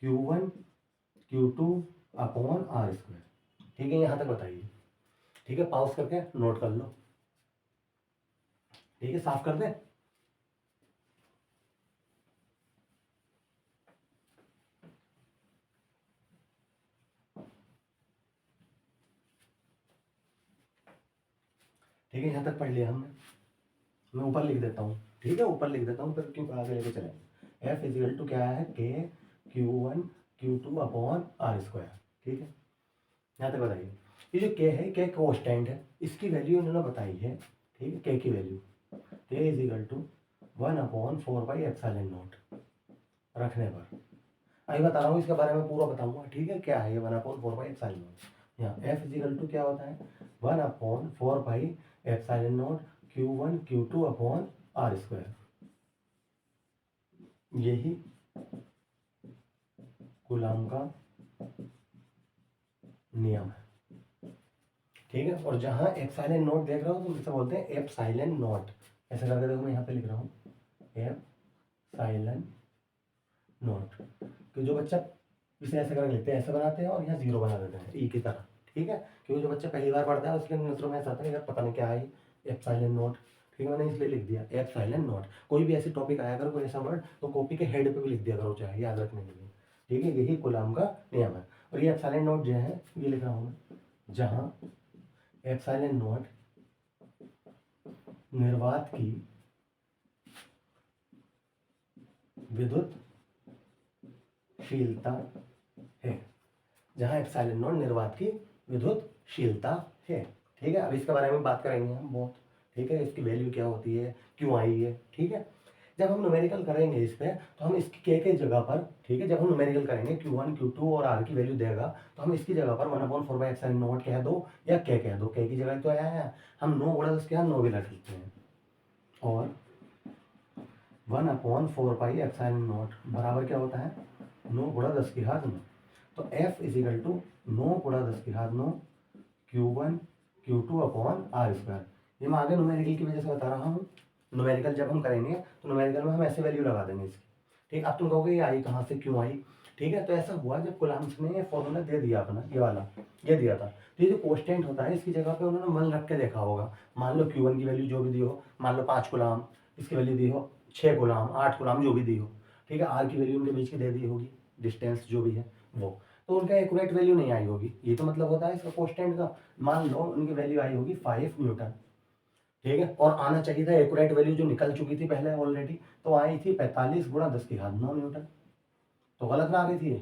Q1 Q2 upon are square. ठीक है, यहाँ तक बताइए। ठीक है, पॉज करके नोट कर लो। ठीक है, साफ कर दे। ठीक है, यहाँ तक पढ़ लिया हमने। मैं ऊपर लिख देता हूँ, ठीक है, ऊपर लिख देता हूँ फिर क्यों आगे लेके चलेंगे। एफ इजिकल टू क्या है, के Q1 Q2 upon are square. ठीक है, यहाँ तक बताइए। ये जो के है, के कोस्टेंट है, इसकी वैल्यू इन्होंने बताई है। ठीक है, के की वैल्यू, के इजिकल टू 1/4 रखने पर, अभी बता रहा हूँ इसके बारे में पूरा बताऊंगा। ठीक है, क्या है ये 1/4 यहाँ एफ इजिकल टू क्या होता है, 1/4 Q1 Q2 upon are square. यही कूलाम का नियम है। ठीक है, और जहां एप्सिलॉन नॉट देख रहा हूं तो इसे बोलते हैं एप्सिलॉन नॉट। ऐसे करके देखो, मैं यहाँ पे लिख रहा हूँ एप्सिलॉन नॉट। तो जो बच्चा इसे ऐसे करके लिखते हैं, ऐसे बनाते हैं और यहाँ जीरो बना देते हैं ई की तरह। ठीक है, क्योंकि जो बच्चा पहली बार पढ़ता है उसके नजरों में ऐसा आता है यार पता नहीं क्या है एप्सिलॉन नॉट। ठीक है, मैंने इसलिए लिख दिया एप्सिलॉन नॉट। कोई भी ऐसी टॉपिक आया करो, कोई ऐसा वर्ड, तो कॉपी के हेड पे भी लिख दिया करो, चाहे याद रखने के लिए। ठीक है, यही कूलाम का नियम है। और ये एप्सिलॉन नॉट जो है ये लिख रहा हूँ मैं, जहाँ एप्सिलॉन नॉट निर्वात की विद्युतशीलता है, जहाँ एप्सिलॉन नॉट निर्वात की विद्युतशीलता है। ठीक है, अब इसके बारे में बात करेंगे हम बहुत। ठीक है, इसकी वैल्यू क्या होती है, क्यों आई है। ठीक है, जब हम न्यूमेरिकल करेंगे इस पे, तो हम इसकी के जगह पर, ठीक है, जब हम न्यूमेरिकल करेंगे Q1 Q2 और R की वैल्यू देगा, तो हम इसकी जगह पर 1/4 कह दो या के कह दो, के की जगह तो आया है, हम 9 गुणा 10 के यहाँ 9 भी रख लेते हैं। और 1/4 बराबर क्या होता है, 9 गुणा 10 की घात 9। तो F इजिकल टू 9 गुणा 10 की घात 9 Q1 Q2 upon are square. ये मैं आगे न्यूमेरिकल की वजह से बता रहा हूँ। न्यूमेरिकल जब हम करेंगे तो न्यूमेरिकल में हम ऐसे वैल्यू लगा देंगे इसकी। ठीक, अब तुम कहोगे ये आई कहाँ से, क्यों आई। ठीक है, तो ऐसा हुआ जब कूलम्ब्स ने ये फॉर्मूला दे दिया अपना, ये वाला ये दिया था, तो ये जो कोस्टेंट होता है इसकी जगह पे उन्होंने मन रख के देखा होगा। मान लो Q1 की वैल्यू जो भी दी हो, मान लो 5 कूलम, इसकी वैल्यू दी हो 6 कूलम, 8 कूलम, जो भी दी हो। ठीक है, आर की वैल्यू उनके बीच की दे दी होगी, डिस्टेंस जो भी है वो, तो उनका एक्यूरेट वैल्यू नहीं आई होगी। ये तो मतलब होता है इसका कोस्टेंट का। मान लो उनकी वैल्यू आई होगी 5 न्यूटन। ठीक है, और आना चाहिए था एक्यूरेट वैल्यू जो निकल चुकी थी पहले ऑलरेडी, तो आई थी 45 गुणा 10 की घात 9 न्यूटन। तो गलत ना आ गई थी ये।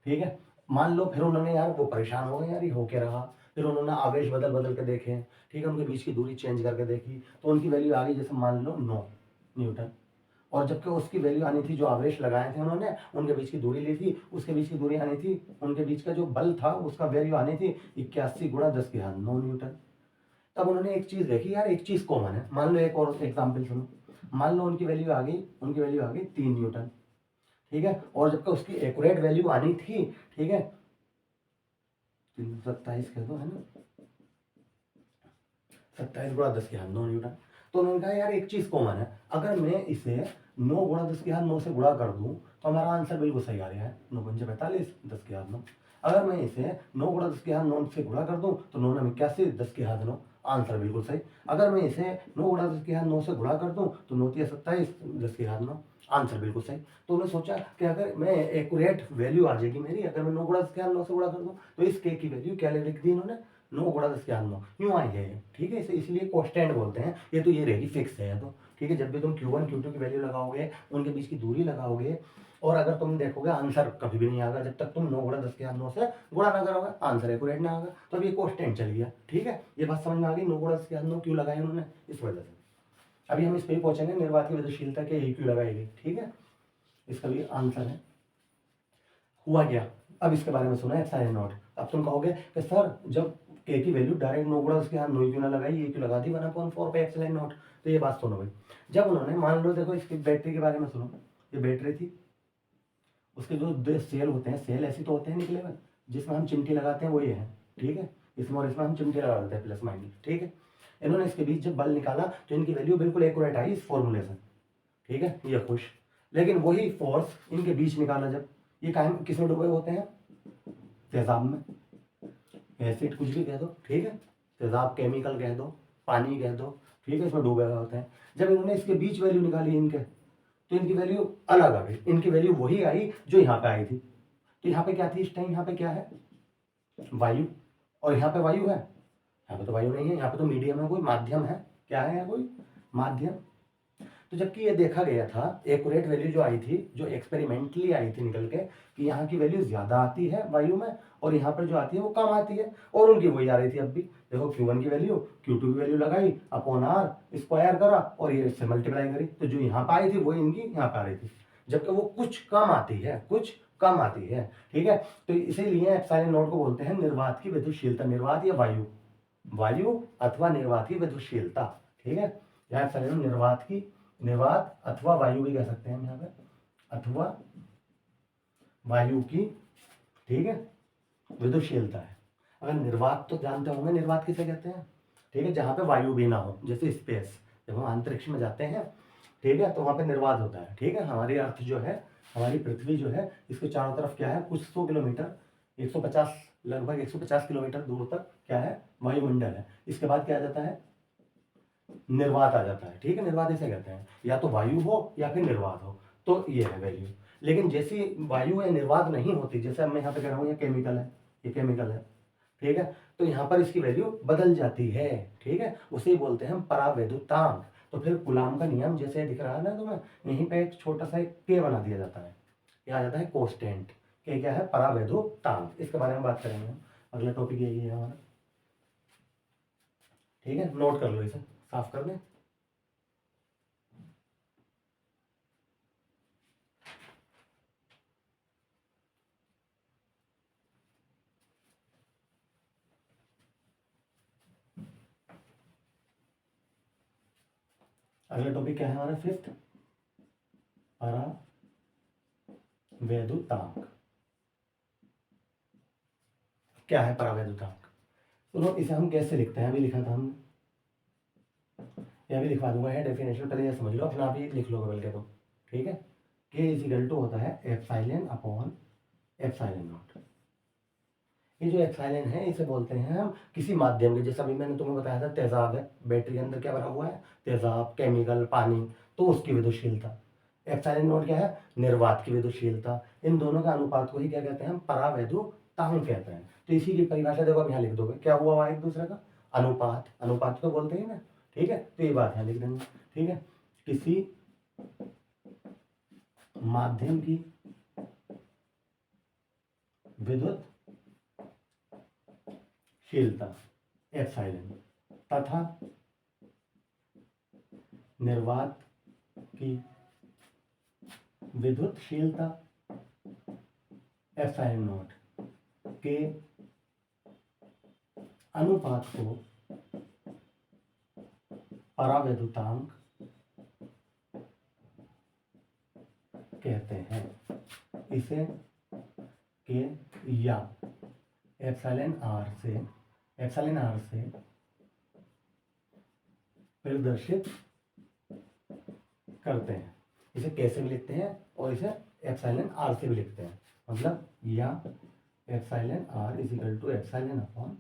ठीक है, मान लो फिर उन्होंने यार वो परेशान हो गए यार ये हो क्या रहा, फिर उन्होंने आवेश बदल बदल के देखे। ठीक है, उनके बीच की दूरी चेंज करके देखी, तो उनकी वैल्यू आ गई जैसे मान लो 9 न्यूटन। और जबकि उसकी वैल्यू आनी थी, जो आवेश लगाए थे उन्होंने, उनके बीच की दूरी ली थी, उसके बीच की दूरी आनी थी, उनके बीच का जो बल था उसका वैल्यू आनी थी 81 गुणा 10 की घात 9 न्यूटन। तब उन्होंने एक चीज देखी यार, एक चीज कॉमन है। मान लो एक और एग्जाम्पल सुनो, मान लो उनकी वैल्यू आ गई, 3 न्यूटन। ठीक है, और जबकि उसकी एक्यूरेट वैल्यू आनी थी, ठीक है, 27 कह दो, है ना, 27 गुणा 10 की घात 9 न्यूटन। तो उन्होंने कहा यार एक चीज कॉमन है, अगर मैं इसे 9 गुणा 10 की घात 9 से गुणा कर दूं तो हमारा आंसर बिल्कुल सही आ रहा है, 9 पंजे 45, 10 की घात 9। अगर मैं इसे 9 गुणा 10 की घात 9 से गुणा कर दूं तो 9 9 81, 10 की घात 9, आंसर बिल्कुल सही। अगर मैं इसे 9 गुणा 10 की घात 9 से गुणा कर दूं तो 9 3 27, 10 की घात 9, आंसर बिल्कुल सही। तो उन्होंने सोचा कि अगर मैं एक्यूरेट वैल्यू आ जाएगी मेरी, अगर मैं 9 गुणा 10 की घात 9 से गुणा कर दूं, तो इस के की वैल्यू क्या लिख दी इन्होंने, 9 गुणा 10 की घात 9 यूं आई है। ठीक है, इसे इसलिए कांस्टेंट बोलते हैं। ये तो ये रहेगी फिक्स है तो। ठीक है। जब भी तुम Q1 Q2 की वैल्यू लगाओगे, उनके बीच की दूरी लगाओगे, और अगर तुम देखोगे आंसर कभी भी नहीं आएगा जब तक तुम 9 गुणा 10 के 9 से गुणा ना करोगे, आंसर एक्यूरेट ना आएगा। तो अब ये कोष्टेंट चल गया, ठीक है। ये बात समझ में आ गई, 9 गुणा 10 के 9 क्यों लगाए उन्होंने, इस वजह से। अभी हम इस पर ही पहुंचेंगे, निर्वात की विद्युतशीलता के क्यों लगाएगी, ठीक है। इसका भी आंसर है। हुआ क्या, अब इसके बारे में सुना है एप्सिलॉन नॉट। अब तुम कहोगे कि सर जब के की वैल्यू डायरेक्ट 9 गुणा उसके यहाँ 9 क्यों ना लगाई, ये क्यों लगा दी 1/4 पे एप्सिलॉन नॉट। तो ये बात सुनो भाई, जब उन्होंने मान लो, देखो इसकी बैटरी के बारे में सुनो, ये बैटरी थी, उसके जो दो सेल होते हैं, सेल ऐसी तो होते हैं निकले हुए जिसमें हम चिमटी लगाते हैं, वो ये है, ठीक है। इसमें और इसमें हम चिमटी लगा देते हैं प्लस माइनस, ठीक है। इन्होंने इसके बीच जब बल निकाला तो इनकी वैल्यू बिल्कुल एक्यूरेट आई इस फॉर्मूले से, ठीक है। ये खुश, लेकिन वही फोर्स इनके बीच निकाला जब, ये कायम किसमें डूबे होते हैं, तेजाब में, एसिड कुछ भी कह दो, ठीक है। तेजाब केमिकल कह दो, पानी कह दो, ठीक है, इसमें डूबे हुए होते हैं। जब इन्होंने इसके बीच वैल्यू निकाली इनके, तो इनकी वैल्यू अलग आ गई, इनकी वैल्यू वही आई जो यहाँ पे आई थी। तो यहाँ पे क्या थी इस टाइम, यहाँ पे क्या है, वायु, और यहाँ पे वायु है, यहाँ पे तो वायु नहीं है, यहाँ पे तो मीडियम है, कोई माध्यम है, क्या है कोई माध्यम। तो जबकि ये देखा गया था एक्यूरेट वैल्यू जो आई थी, जो एक्सपेरिमेंटली आई थी निकल के, कि यहाँ की वैल्यू ज्यादा आती है वायु में, और यहाँ पर जो आती है वो कम आती है, और उनकी वही आ रही थी। अब भी देखो Q1 की वैल्यू Q2 की वैल्यू लगाई अपॉन R स्क्वायर करा और ये इससे मल्टीप्लाई करी, तो जो यहाँ पे आई थी वो इनकी यहाँ पे आ रही थी, जबकि वो कुछ कम आती है, कुछ कम आती है, ठीक है। तो इसीलिए एप्सिलॉन नॉट को बोलते हैं निर्वात की विद्युतशीलता, निर्वात या वायु, वायु अथवा निर्वात की विद्युतशीलता, ठीक है। या एप्सिलॉन निर्वात की, निर्वात अथवा वायु भी कह सकते हैं यहाँ पे, अथवा वायु की, ठीक है, विद्युतशीलता है। अगर निर्वात तो जानते होंगे निर्वात किसे कहते हैं, ठीक है, जहाँ पे वायु भी ना हो, जैसे स्पेस, जब हम अंतरिक्ष में जाते हैं, ठीक है, तो वहाँ पे निर्वात होता है, ठीक है। हमारी अर्थ जो है, हमारी पृथ्वी जो है, इसके चारों तरफ क्या है, कुछ 100 किलोमीटर, 150, लगभग 150 किलोमीटर दूर तक क्या है, वायुमंडल है। इसके बाद क्या आ जाता है, निर्वात आ जाता है, ठीक है। निर्वात इसे कहते हैं, या तो वायु हो या फिर निर्वात हो, तो ये है वैल्यू। लेकिन जैसी वायु या निर्वात नहीं होती, जैसे मैं यहाँ पे कह रहा हूँ ये केमिकल है, ये केमिकल है, ठीक है, तो यहाँ पर इसकी वैल्यू बदल जाती है, ठीक है। उसे बोलते हैं हम परावैद्युतांक। तो फिर कूलाम का नियम जैसे दिख रहा है ना तुम्हें, यहीं पे एक छोटा सा एक के बना दिया जाता है, ये आ जाता है कोस्टेंट। के क्या है, परावैद्युतांक। इसके बारे में बात करेंगे, अगला टॉपिक यही है हमारा, ठीक है। नोट कर लो, इसे साफ कर दें। अगला टॉपिक क्या है हमारा, फिफ्थ, परावैद्युतांक। क्या है परावैद्युतांक, सुनो, इसे हम कैसे लिखते हैं, अभी लिखा था हमने, ये भी लिखवा दूंगा, है डेफिनेशन, पहले ये समझ लो, अपना आप ही लिख लोगे बल्कि तो, ठीक है। के इज इक्वल टू होता है एप्सिलॉन अपॉन एप्सिलॉन नॉट। ये जो एप्सिलॉन है इसे बोलते हैं हम किसी माध्यम के, जैसा अभी मैंने तुम्हें बताया था तेजाब है, बैटरी के अंदर क्या भरा हुआ है, तेजाब, केमिकल, पानी, तो उसकी विद्युतशीलता। एप्सिलॉन नॉट क्या है, निर्वात की विद्युतशीलता। इन दोनों का अनुपात को ही क्या कहते हैं, हम परावैद्युतांक कहते हैं। तो इसी की परिभाषा देखो, अब यहाँ लिख दोगे, क्या हुआ एक दूसरे का अनुपात, अनुपात तो बोलते ही ना, ठीक है। तो ये बात है, लिख देंगे, ठीक है। किसी माध्यम की विद्युतशीलता एप्सिलॉन तथा निर्वात की विद्युतशीलता एप्सिलॉन नॉट के अनुपात को परावैद्युतांक कहते हैं। इसे के या एप्सिलॉन आर से प्रदर्शित करते हैं। इसे कैसे भी लिखते हैं और इसे एप्सिलॉन आर से भी लिखते हैं, मतलब या epsilon R is equal to epsilon upon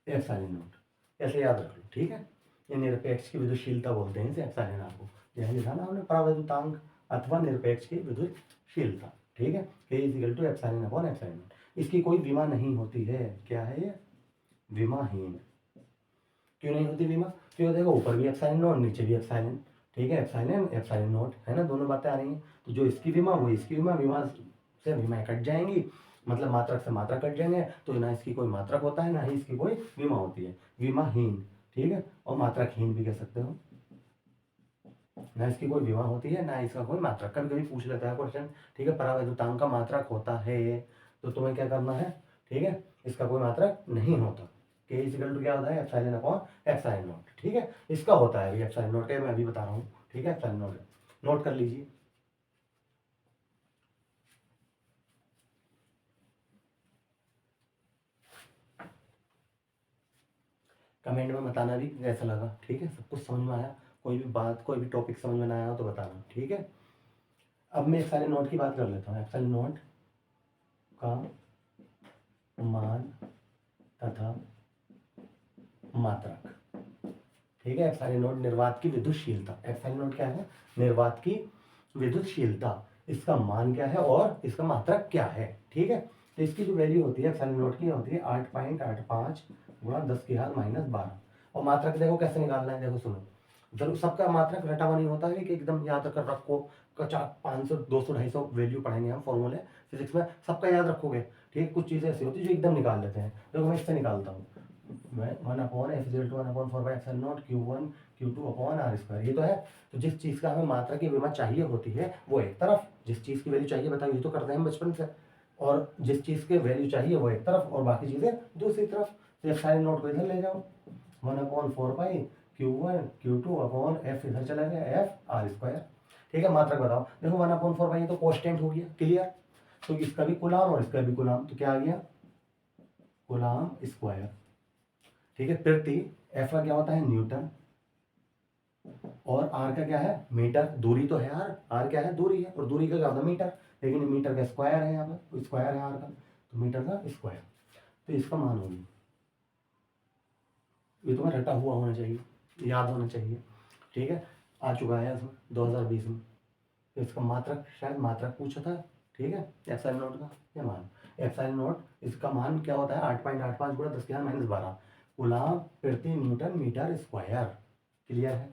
epsilon naught, ऐसे याद रख लो, ठीक है। ये निरपेक्ष की विद्युतशीलता बोलते हैं इसे, एप्सिलॉन आर को, जैसे लिखा ना हमने परावैद्युतांक अथवा निरपेक्ष की विद्युतशीलता, ठीक है। K is equal to epsilon upon epsilon naught. इसकी कोई विमा नहीं होती है, क्या है ये, विमाहीन। क्यों नहीं होती विमा, क्यों, देखो ऊपर भी एप्सिलॉन और नीचे भी एप्सिलॉन, ठीक है, एप्सिलॉन एप्सिलॉन नॉट है ना, दोनों बातें आ रही हैं। तो जो इसकी विमा वो इसकी विमा, विमा से विमा कट जाएंगी, मतलब मात्रक से मात्रक कट जाएंगे, तो ना इसकी कोई मात्रक होता है ना ही इसकी कोई विमा होती है, विमाहीन। ठीक है, और मात्रकहीन भी कह सकते हो, ना इसकी कोई विमा होती है ना इसका कोई मात्रक। कभी कभी पूछ लेता है क्वेश्चन, ठीक है, परावैद्युतांक का मात्रक होता है, तो तुम्हें क्या करना है, ठीक है, इसका कोई मात्रक नहीं होता। के इक्वल टू क्या होता है, एप्सिलॉन अपॉन एप्सिलॉन नॉट। ठीक है, इसका होता है अभी एप्सिलॉन नॉट है, मैं अभी बता रहा हूँ। ठीक है, एप्सिलॉन नॉट नोट कर लीजिए। कमेंट में बताना भी कैसा लगा। ठीक है, सब कुछ समझ में आया, कोई भी बात कोई भी टॉपिक समझ में ना आया हो तो बताना। ठीक है, अब मैं एप्सिलॉन नॉट की बात कर लेता हूँ। एप्सिलॉन नॉट का मान तथा मात्रक। ठीक है, एप्सिलॉन नॉट निर्वात की विद्युतशीलता। एप्सिलॉन नॉट क्या है, निर्वात की विद्युतशीलता, इसका मान क्या है और इसका मात्रक क्या है। ठीक है, तो इसकी जो वैल्यू होती है एप्सिलॉन नॉट की होती है 8.85 गुणा 10⁻12। और मात्रक देखो कैसे निकालना है, देखो सुनो, जरूर सबका मात्रक रटा हुआ नहीं होता है कि एकदम याद कर रखो, 500 200 250 वैल्यू पढ़ेंगे हम फॉर्मूले फिजिक्स में, सबका याद रखोगे। ठीक, कुछ चीज़ें ऐसी होती है जो एकदम निकाल लेते हैं। देखो मैं इससे निकालता हूँ, 1/f=1/4 Q1 Q2 upon are square, ये तो है। तो जिस चीज़ का हमें मात्रा की विमा चाहिए होती है वो एक तरफ, जिस चीज़ की वैल्यू चाहिए बताओ, ये तो करते हैं हम बचपन से, और जिस चीज़ की वैल्यू चाहिए वो एक तरफ और बाकी चीज़ें दूसरी तरफ। तो एप्सिलॉन नॉट को इधर ले जाओ, 1/4 Q1 Q2 अपॉन एफ इधर चला गया, एफ आर स्क्वायर। ठीक है, मात्रक बताओ, देखो 1/4 तो कॉन्स्टेंट हो गया, क्लियर। तो इसका भी कुलाम और इसका भी कुलाम, तो क्या आ गया, कुलाम स्क्वायर। ठीक है, प्रति एफ का क्या होता है, न्यूटन, और आर का क्या है, मीटर। दूरी तो है आर क्या है, दूरी है, और दूरी का क्या होता है, मीटर, लेकिन मीटर का स्क्वायर है यहाँ पर, तो स्क्वायर है आर का, तो मीटर का स्क्वायर। तो इसका मान होगी, ये तुम्हें रटा हुआ होना चाहिए, याद होना चाहिए। ठीक है, आ चुका है इसमें 2020 में। तो इसका मात्रक, शायद मात्रक पूछा था। ठीक है, एप्सिलॉन नॉट का ये मान, एप्सिलॉन नॉट इसका मान क्या होता है, 8.85 गुणा 10⁻12 कूलाम प्रति न्यूटन मीटर स्क्वायर। क्लियर है,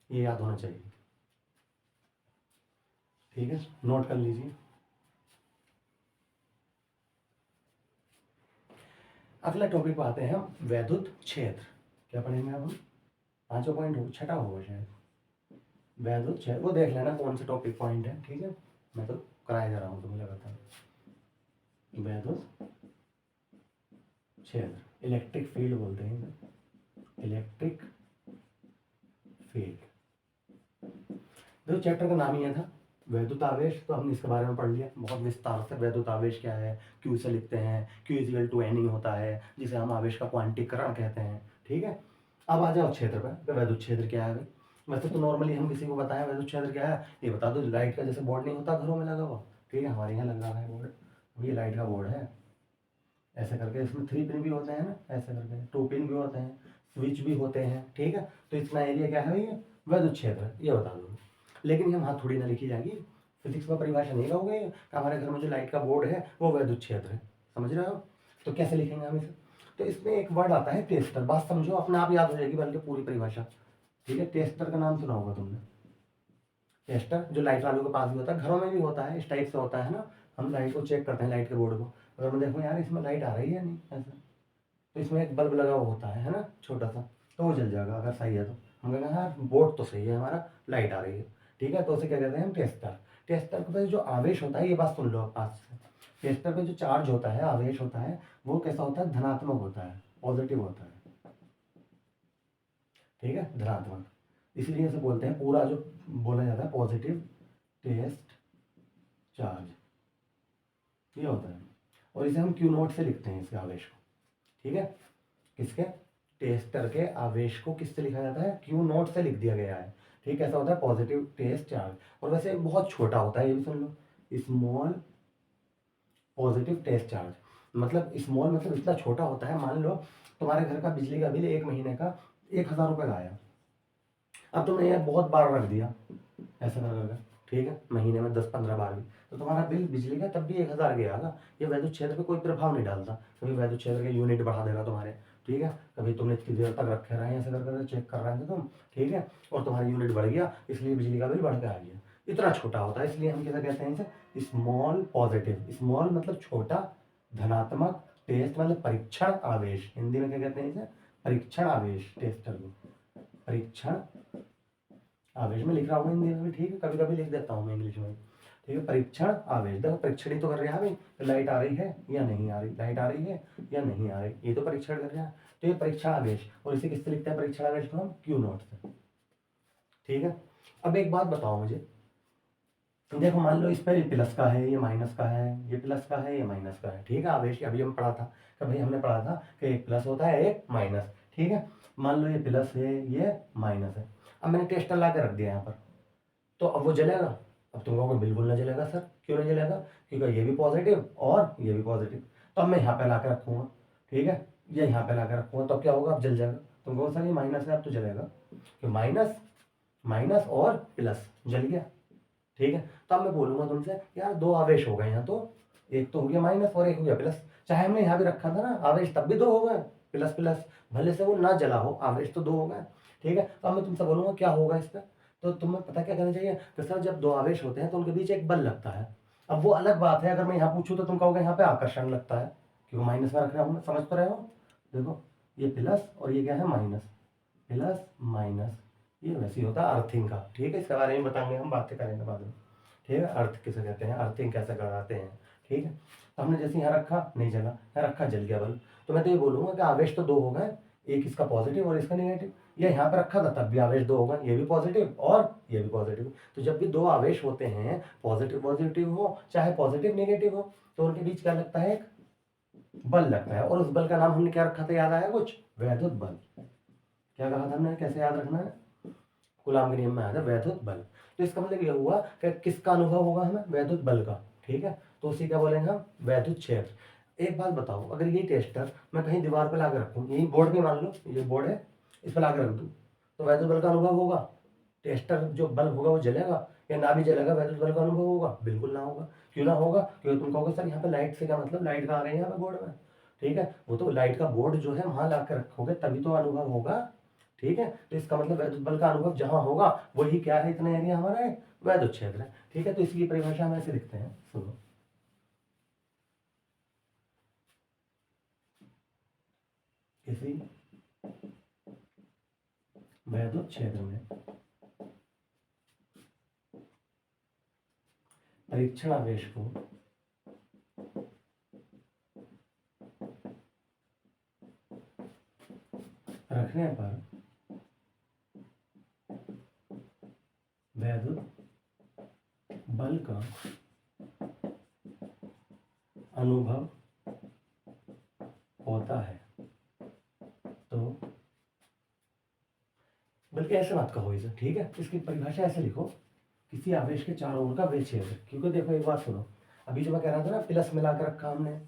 ये याद होना चाहिए। ठीक है, नोट कर लीजिए। अगला टॉपिक पे आते हैं हम, वैद्युत क्षेत्र। क्या पढ़ेंगे अब हम, 5वां पॉइंट हो, छठा होगा शायद, वैद्युत क्षेत्र। वो देख लेना कौन सा टॉपिक पॉइंट है। ठीक है, मैं तो कराया जा रहा हूँ तुम्हें लगातार। वैद्युत क्षेत्र, इलेक्ट्रिक फील्ड बोलते हैं, इलेक्ट्रिक फील्ड। देखो चैप्टर का नाम ही है था वैद्युत आवेश, तो हमने इसके बारे में पढ़ लिया बहुत विस्तार से। वैद्युत आवेश क्या है, क्यू से लिखते हैं, क्यू इक्वल टू एन होता है, जिसे हम आवेश का क्वांटीकरण कहते हैं। ठीक है, अब आ जाओ क्षेत्र पर, वैद्युत क्षेत्र क्या है भाई। वैसे तो नॉर्मली हम किसी को बताएं वैद्युत क्षेत्र क्या है, ये बता दो, लाइट का जैसे बोर्ड नहीं होता घरों में लगा हुआ, ठीक है, हमारे यहाँ लगा है बोर्ड, ये लाइट का बोर्ड है, ऐसे करके इसमें 3 पिन भी होते हैं ना, ऐसे करके 2 पिन भी होते हैं, स्विच भी होते हैं। ठीक है, तो इतना एरिया क्या है ये वैद्युत क्षेत्र, ये बता दो। लेकिन हम हाथ थोड़ी ना लिखी जाएगी, फिजिक्स में परिभाषा नहीं कहोगे कि हमारे घर में जो लाइट का बोर्ड है वो वैद्युत क्षेत्र है, समझ रहे हो। तो कैसे लिखेंगे हम इसे, तो इसमें एक वर्ड आता है टेस्टर, बात समझो, अपने आप याद हो जाएगी बल्कि पूरी परिभाषा। ठीक है, टेस्टर का नाम सुना होगा तुमने, टेस्टर जो लाइट वालों के पास भी होता है, घरों में भी होता है, इस टाइप से होता है ना। हम लाइट को चेक करते हैं, लाइट के बोर्ड को, अगर मैं देखूँ यार इसमें लाइट आ रही है नहीं ऐसा, तो इसमें एक बल्ब लगा हुआ होता है ना छोटा सा, तो वो जल जाएगा अगर सही है तो। हम कहेंगे हाँ बोर्ड तो सही है हमारा, लाइट आ रही है। ठीक है, तो उसे क्या कहते हैं हम, टेस्टर। टेस्टर पे जो आवेश होता है, ये बात सुन लो आप से, टेस्टर पे जो चार्ज होता है, आवेश होता है, वो कैसा होता है, धनात्मक होता है, पॉजिटिव होता है। ठीक है, धनात्मक, इसलिए इसे बोलते हैं, पूरा जो बोला जाता है पॉजिटिव टेस्ट चार्ज, ये होता है। और इसे हम क्यू नोट से लिखते हैं इसके आवेश को। ठीक है, किसके, टेस्टर के आवेश को किससे लिखा जाता है, क्यू नोट से लिख दिया गया है। ठीक है, ऐसा होता है पॉजिटिव टेस्ट चार्ज। और वैसे बहुत छोटा होता है, ये भी सुन लो, स्मॉल पॉजिटिव टेस्ट चार्ज, मतलब स्मॉल मतलब इतना छोटा होता है, मान लो तुम्हारे घर का बिजली का बिल 1 महीने का 1000 रुपये का आया, अब तुमने ये बहुत बार रख दिया ऐसा कर, ठीक है, महीने में 10-15 बार भी, तो तुम्हारा बिल बिजली का तब भी 1000 के आएगा। ये वैद्युत क्षेत्र पे कोई प्रभाव नहीं डालता, क्योंकि वैद्युत क्षेत्र के यूनिट बढ़ा देगा तुम्हारे, ठीक है, कभी तुमने इतनी देर तक रखे रहे हैं, ऐसे कर चेक कर रहे थे तुम, ठीक है, और तुम्हारी यूनिट बढ़ गया, इसलिए बिजली का बिल बढ़ के आ गया। इतना छोटा होता है, इसलिए हम कैसे कहते हैं इसे, स्मॉल पॉजिटिव। स्मॉल मतलब छोटा, धनात्मक, टेस्ट मतलब परीक्षण आवेश, हिंदी में क्या कहते हैं इसे, परीक्षण आवेश, टेस्टर को परीक्षण आवेश में लिख रहा हूँ हिंदी में भी, ठीक है, कभी कभी लिख देता हूँ मैं इंग्लिश में, ठीक है। परीक्षण आवेश, देखो परीक्षण ही तो कर रहे हैं भाई, लाइट आ रही है या नहीं आ रही, लाइट आ रही है या नहीं आ रही, ये तो परीक्षण कर रहे हैं। तो ये परीक्षण आवेश, और इसे किससे लिखते हैं परीक्षण आवेश को हम, क्यू नॉट से, ठीक है। अब एक बात बताओ मुझे, देखो मान लो इस पर ये प्लस का है, ये माइनस का है, ये प्लस का है, ये माइनस का है, ठीक है। आवेश अभी हम पढ़ा था, कभी हमने पढ़ा था कि एक प्लस होता है एक माइनस, ठीक है। मान लो ये प्लस है, ये माइनस है। अब मैंने टेस्टर ला के रख दिया यहाँ पर, तो अब वो जलेगा। अब तुम कहोगे बिल्कुल ना जलेगा सर, क्यों नहीं जलेगा, क्योंकि ये भी पॉजिटिव और ये भी पॉजिटिव। तो अब मैं यहाँ पे ला के रखूँगा, ठीक है, ये यहाँ पे ला के रखूँगा, तो अब क्या होगा, अब जल जाएगा। तुम कहोगे सर ये माइनस है, अब तो जलेगा, कि माइनस माइनस और प्लस जल गया, ठीक है। तो अब मैं बोलूँगा तुमसे यार दो आवेश हो गए यहाँ, तो एक तो हो गया माइनस और एक हो गया प्लस, चाहे हमने यहाँ भी रखा था ना आवेश, तब भी दो हो गए, प्लस प्लस, भले से वो ना जला हो, आवेश तो दो हो गए, ठीक है। तो अब मैं तुमसे बोलूँगा क्या होगा इसका, तो तुम्हें पता क्या करना चाहिए कि सर जब दो आवेश होते हैं तो उनके बीच एक बल लगता है। अब वो अलग बात है, अगर मैं यहाँ पूछूँ तो तुम कहोगे यहाँ पे आकर्षण लगता है, क्योंकि माइनस में रख रहा हूँ मैं, समझ तो रहे हो। देखो ये प्लस और ये क्या है माइनस, प्लस माइनस, ये वैसे ही होता है अर्थिंग का, ठीक है। इसके बारे में बताएंगे, हम बातें करेंगे बाद में, ठीक है। अर्थ किसे कहते हैं, अर्थिंग कैसे कराते हैं, ठीक है। तो हमने जैसे यहाँ रखा नहीं जला, यहाँ रखा जल गया बल्ब, तो मैं तो ये बोलूँगा कि आवेश तो दो हो गए, एक इसका पॉजिटिव और इसका नेगेटिव। या यहाँ पर रखा था तब भी आवेश दो होगा, ये भी पॉजिटिव और ये भी पॉजिटिव। तो जब भी दो आवेश होते हैं, पॉजिटिव पॉजिटिव हो चाहे पॉजिटिव नेगेटिव हो, तो उनके बीच क्या लगता है, एक बल लगता है। और उस बल का नाम हमने क्या रखा था, याद आया कुछ, वैद्युत बल। क्या कहा था हमने, कैसे याद रखना है, कूलाम के नियम में आया था वैद्युत बल। तो इसका मतलब ये हुआ कि किसका अनुभव होगा हमें, वैद्युत बल का, ठीक है। तो उसी क्या बोलेंगे हम, वैद्युत क्षेत्र। एक बात बताओ, अगर ये टेस्टर मैं कहीं दीवार पर लाकर रखूँ, यही बोर्ड पे मान लो ये बोर्ड है, इस पर लाकर रख दूँ, तो वैद्युत बल का अनुभव होगा, टेस्टर जो बल्ब होगा वो जलेगा या ना भी जलेगा, वैद्युत बल का अनुभव होगा, बिल्कुल ना होगा। क्यों ना होगा, क्योंकि तुम कहोगे सर यहाँ पे लाइट से क्या मतलब, लाइट कहाँ गई है यहाँ पे बोर्ड में, ठीक है। वो तो लाइट का बोर्ड जो है वहां ला कर रखोगे तभी तो अनुभव होगा, ठीक है। तो इसका मतलब वैद्युत बल का अनुभव जहां होगा वही क्या है, इतना एरिया हमारा है, वैद्युत क्षेत्र है, ठीक है। तो इसकी परिभाषा हम ऐसे लिखते हैं, सुनो, किसी वैद्युत क्षेत्र में परीक्षण आवेश को रखने पर वैद्युत बल का अनुभव होता है। तो बल्कि ऐसे मत कहो इसे, ठीक है। इसकी परिभाषा ऐसे लिखो, किसी आवेश के चारों ओर का वे क्षेत्र। क्योंकि देखो एक बात सुनो, अभी जो मैं कह रहा था ना, प्लस मिला के रखा हमने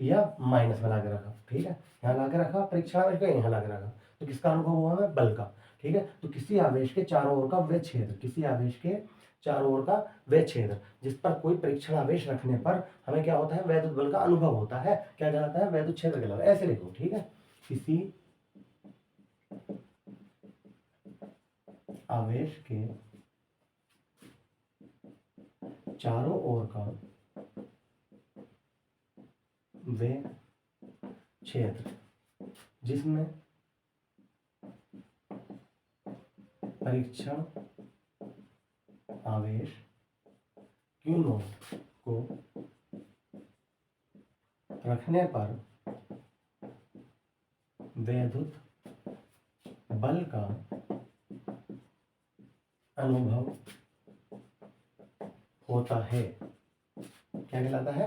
या माइनस में ला के रखा, ठीक है, यहाँ ला के रखा परीक्षण आवेश का, यहाँ ला के रखा, तो किसका अनुभव हुआ हमें, बल का, ठीक है। तो किसी आवेश के चारों ओर का वे क्षेत्र, किसी आवेश के चारों ओर का वे क्षेत्र जिस पर कोई परीक्षण आवेश रखने पर हमें क्या होता है, वैद्युत बल का अनुभव होता है, क्या कहलाता है, वैद्युत क्षेत्र कहलाता है। ऐसे लिखो, ठीक है, किसी आवेश के चारों ओर का वे क्षेत्र जिसमें परीक्षण आवेश Q नॉट को रखने पर वैद्युत बल का अनुभव होता है, क्या कहलाता है,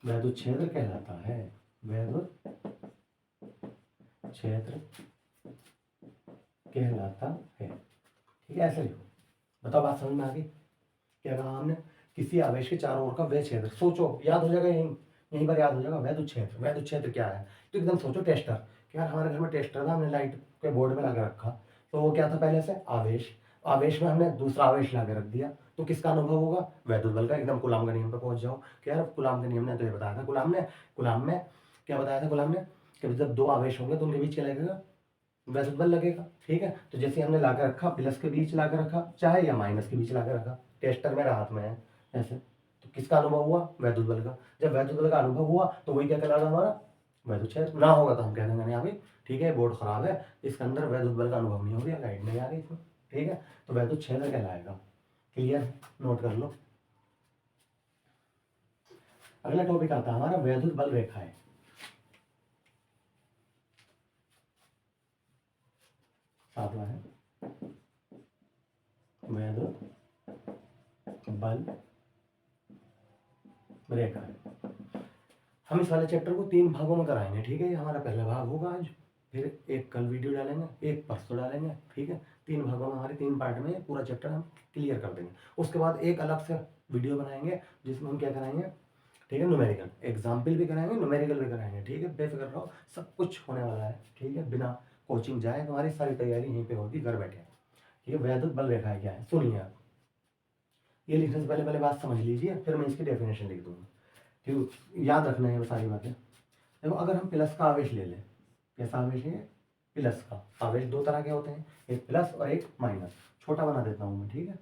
वैद्युत क्षेत्र कहलाता है, वैद्युत क्षेत्र कहलाता है, ठीक है। ऐसे लिखो, बताओ बात समझ में आ गई, क्या कहा हमने, किसी आवेश के चारों ओर का वह क्षेत्र, सोचो याद हो जाएगा, यहीं पर याद हो जाएगा, वैद्युत क्षेत्र। वैद्युत क्षेत्र क्या है, तो एकदम सोचो टेस्टर, क्या हमारे घर में टेस्टर था, हमने लाइट के बोर्ड में लगा रखा, तो वो क्या था पहले से आवेश, आवेश में हमने दूसरा आवेश ला के रख दिया, तो किसका अनुभव होगा, वैद्युत बल का। एकदम कूलाम के नियम पर पहुंच जाओ, क्या यार कूलाम के नियम ने तो ये बताया था, कूलाम में क्या बताया था, कूलाम ने कि जब दो आवेश होंगे तो उनके बीच क्या लगेगा, वैद्युत बल लगेगा। ठीक है, तो जैसे हमने ला कर रखा, प्लस के बीच ला कर रखा चाहे या माइनस के बीच ला कर रखा, टेस्टर मेरे हाथ में है ऐसे, तो किसका अनुभव हुआ, वैद्युत बल का। जब वैद्युत बल का अनुभव हुआ तो वही क्या कहलाएगा हमारा, वैद्युत क्षेत्र। ना होगा तो हम कह देंगे यहाँ भी ठीक है बोर्ड खराब है, इसके अंदर वैद्युत बल का अनुभव नहीं हो रहा, लाइट नहीं आ रही इसमें। ठीक है, तो वैद्युत क्षेत्र कहलाएगा। क्लियर, नोट कर लो। अगला टॉपिक आता है हमारा वैद्युत बल रेखाएं। सातवां है वैद्युत बल रेखा है। हम इस वाले चैप्टर को 3 भागों में कराएंगे। ठीक है, ये हमारा पहला भाग होगा आज, फिर एक कल वीडियो डालेंगे, एक परसों डालेंगे। ठीक है, 3 भागों में, हमारे 3 पार्ट में पूरा चैप्टर हम क्लियर कर देंगे। उसके बाद एक अलग से वीडियो बनाएंगे जिसमें हम क्या कराएंगे, ठीक है, न्यूमेरिकल एग्जाम्पल भी कराएंगे, न्यूमेरिकल भी कराएंगे। ठीक है, बेफिक्र रहो, सब कुछ होने वाला है। ठीक है, बिना कोचिंग जाए तुम्हारी सारी तैयारी यहीं पे होगी घर बैठे। ठीक है, वैद्युत बल रेखा क्या है सुनिए आप। ये लिखने से पहले पहले बात समझ लीजिए, फिर मैं इसकी डेफिनेशन लिख दूंगा। ठीक, याद रखना है वो सारी बातें। देखो, अगर हम प्लस का आवेश ले लें, कैसा आवेश है, प्लस का आवेश 2 तरह के होते हैं, एक प्लस और एक माइनस। छोटा बना देता हूँ मैं, ठीक है,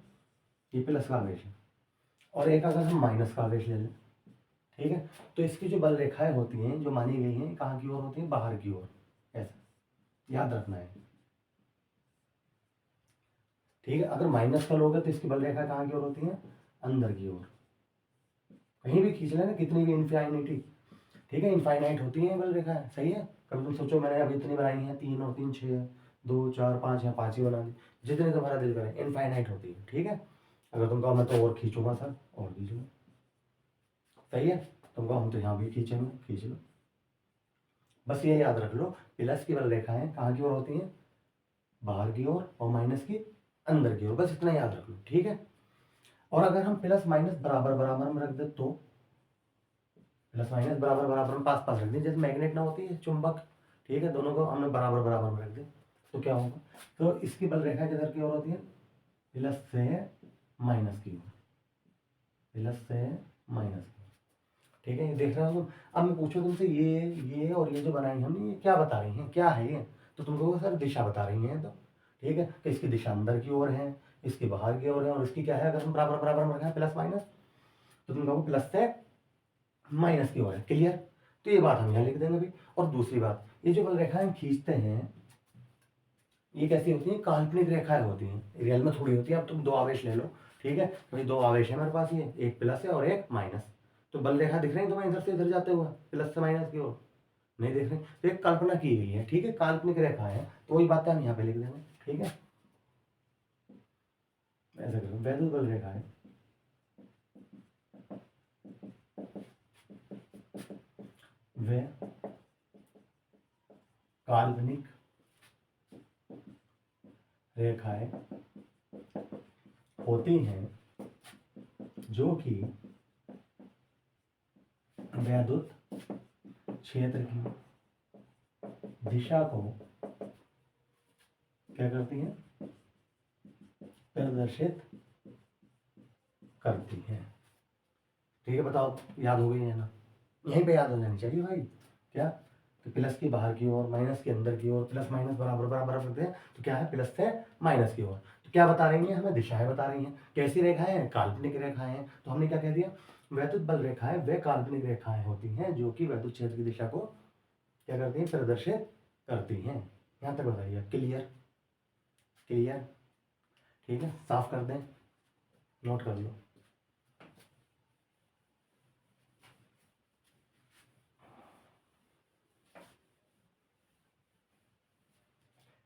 ये प्लस का आवेश है। और एक अगर हम माइनस का आवेश ले लें, ठीक है, तो इसकी जो बल रेखाएं होती हैं जो मानी गई हैं, कहाँ की ओर होती हैं, बाहर की ओर, ऐसा याद रखना है। ठीक है, अगर माइनस का लोगे तो इसकी बल रेखा कहाँ की ओर होती है, अंदर की ओर। कहीं भी खींच लेना, कितनी भी इनफाइनिटी, ठीक है, इनफाइनाइट होती है बल रेखा है, सही है। कभी तुम सोचो मैंने अभी इतनी बनाई है, 3 और 3 6, 2 4 5 या 5 ही बना दी, जितने तुम्हारा दिल करे, इनफाइनाइट होती है। ठीक है, अगर तुम कहो मैं तो और खींचूंगा सर, और खींचूंगा, सही है। तुम कहो हम तो यहाँ भी खींचेंगे, खींच लो। बस ये याद रख लो, प्लस की बल रेखाएं कहाँ की ओर होती हैं, बाहर की ओर, और माइनस की अंदर की ओर, बस इतना याद रख लो। ठीक है, और अगर हम प्लस माइनस बराबर बराबर में रख दे तो, प्लस माइनस बराबर बराबर में पास पास रख दें, जैसे मैग्नेट ना होती है चुंबक। ठीक है, दोनों को हमने बराबर बराबर में रख दें तो क्या होगा, तो इसकी बल रेखा किधर की ओर होती है, प्लस से माइनस की ओर, प्लस से माइनस की ओर। ठीक है, ये देख रहे हो तुम। अब मैं पूछूं तुमसे, ये और ये जो बनाई हमने, ये क्या बता रही हैं, क्या है ये, तो तुम कहोगे सर दिशा बता रही हैं। तो ठीक है, तो इसकी दिशा अंदर की ओर है, इसकी बाहर की ओर है, और इसकी क्या है, अगर हम बराबर बराबर में रखें प्लस माइनस, तो तुम कहोगे प्लस से माइनस की ओर है। क्लियर, तो ये बात हम यहाँ लिख देंगे अभी। और दूसरी बात, ये जो बल रेखाएं हम खींचते हैं, ये कैसी होती हैं, काल्पनिक रेखाएं होती हैं, रियल में थोड़ी होती है। अब तुम 2 आवेश ले लो, ठीक है, तो 2 आवेश है मेरे पास, ये एक प्लस है और एक माइनस, तो बल रेखा दिख रही है तुम्हें इधर से इधर जाते हुए, प्लस से माइनस की ओर, नहीं देख रहे, तो एक कल्पना की गई है। ठीक है, काल्पनिक रेखा है, तो वही बातें हम यहाँ पे लिख देंगे। ठीक है, ऐसा करो, वैद्युत बल रेखा है, वे काल्पनिक रेखाएं होती हैं जो कि वैद्युत क्षेत्र की दिशा को क्या करती हैं, प्रदर्शित करती हैं। ठीक है, बताओ याद हो गई है ना, यहीं पे याद हो जानी चाहिए भाई। क्या, तो प्लस की बाहर की ओर, माइनस की अंदर की ओर, प्लस माइनस बराबर बराबर रखते हैं, तो क्या है, प्लस से माइनस की ओर। तो क्या बता रही हैं, हमें दिशाएं बता रही हैं। कैसी रेखाएं हैं, काल्पनिक रेखाएं हैं। तो हमने क्या कह दिया, वैद्युत बल रेखाएं वे काल्पनिक रेखाएं होती हैं जो कि वैद्युत क्षेत्र की दिशा को क्या करती हैं, प्रदर्शित करती हैं। यहाँ तक बताइए, क्लियर, क्लियर। ठीक है, साफ कर दें, नोट कर लो।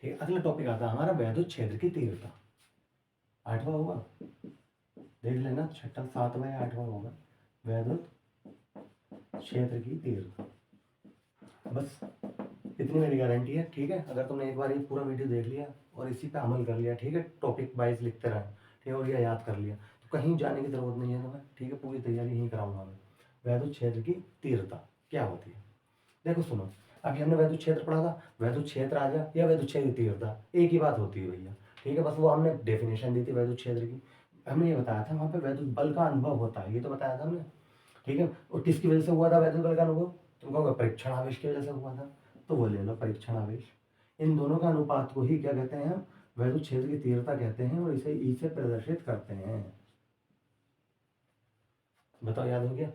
ठीक है, अगला टॉपिक आता है हमारा वैद्युत क्षेत्र की तीव्रता। 8वां होगा, देख लेना, 6वां 7वां या 8वां होगा, वैद्युत क्षेत्र की तीव्रता। बस इतनी मेरी गारंटी है। ठीक है, अगर तुमने एक बार ये पूरा वीडियो देख लिया और इसी पे अमल कर लिया, ठीक है, टॉपिक वाइज लिखते रहे, ठीक है, और ये याद कर लिया, तो कहीं जाने की जरूरत नहीं है तुम्हें। ठीक है, पूरी तैयारी यहीं कराऊंगा मैं। वैद्युत क्षेत्र की तीव्रता क्या होती है, देखो सुनो, अभी हमने वैद्युत क्षेत्र पढ़ा था, वैद्युत क्षेत्र आ गया या वैद्युत क्षेत्र की तीव्रता एक ही बात होती है भैया। ठीक है, बस वो हमने डेफिनेशन दी थी वैद्युत क्षेत्र की, हमने ये बताया था वहाँ पे वैद्युत बल का अनुभव होता है, ये तो बताया था हमने। ठीक है, और किसकी वजह से हुआ था वैद्युत बल का अनुभव, तुम कहोगे परीक्षण आवेश की वजह से हुआ था। तो वो ले लो परीक्षण आवेश। इन दोनों का अनुपात को ही क्या कहते हैं हम, वैद्युत क्षेत्र की तीव्रता कहते हैं और इसे ई से प्रदर्शित करते हैं। बताओ याद हो गया?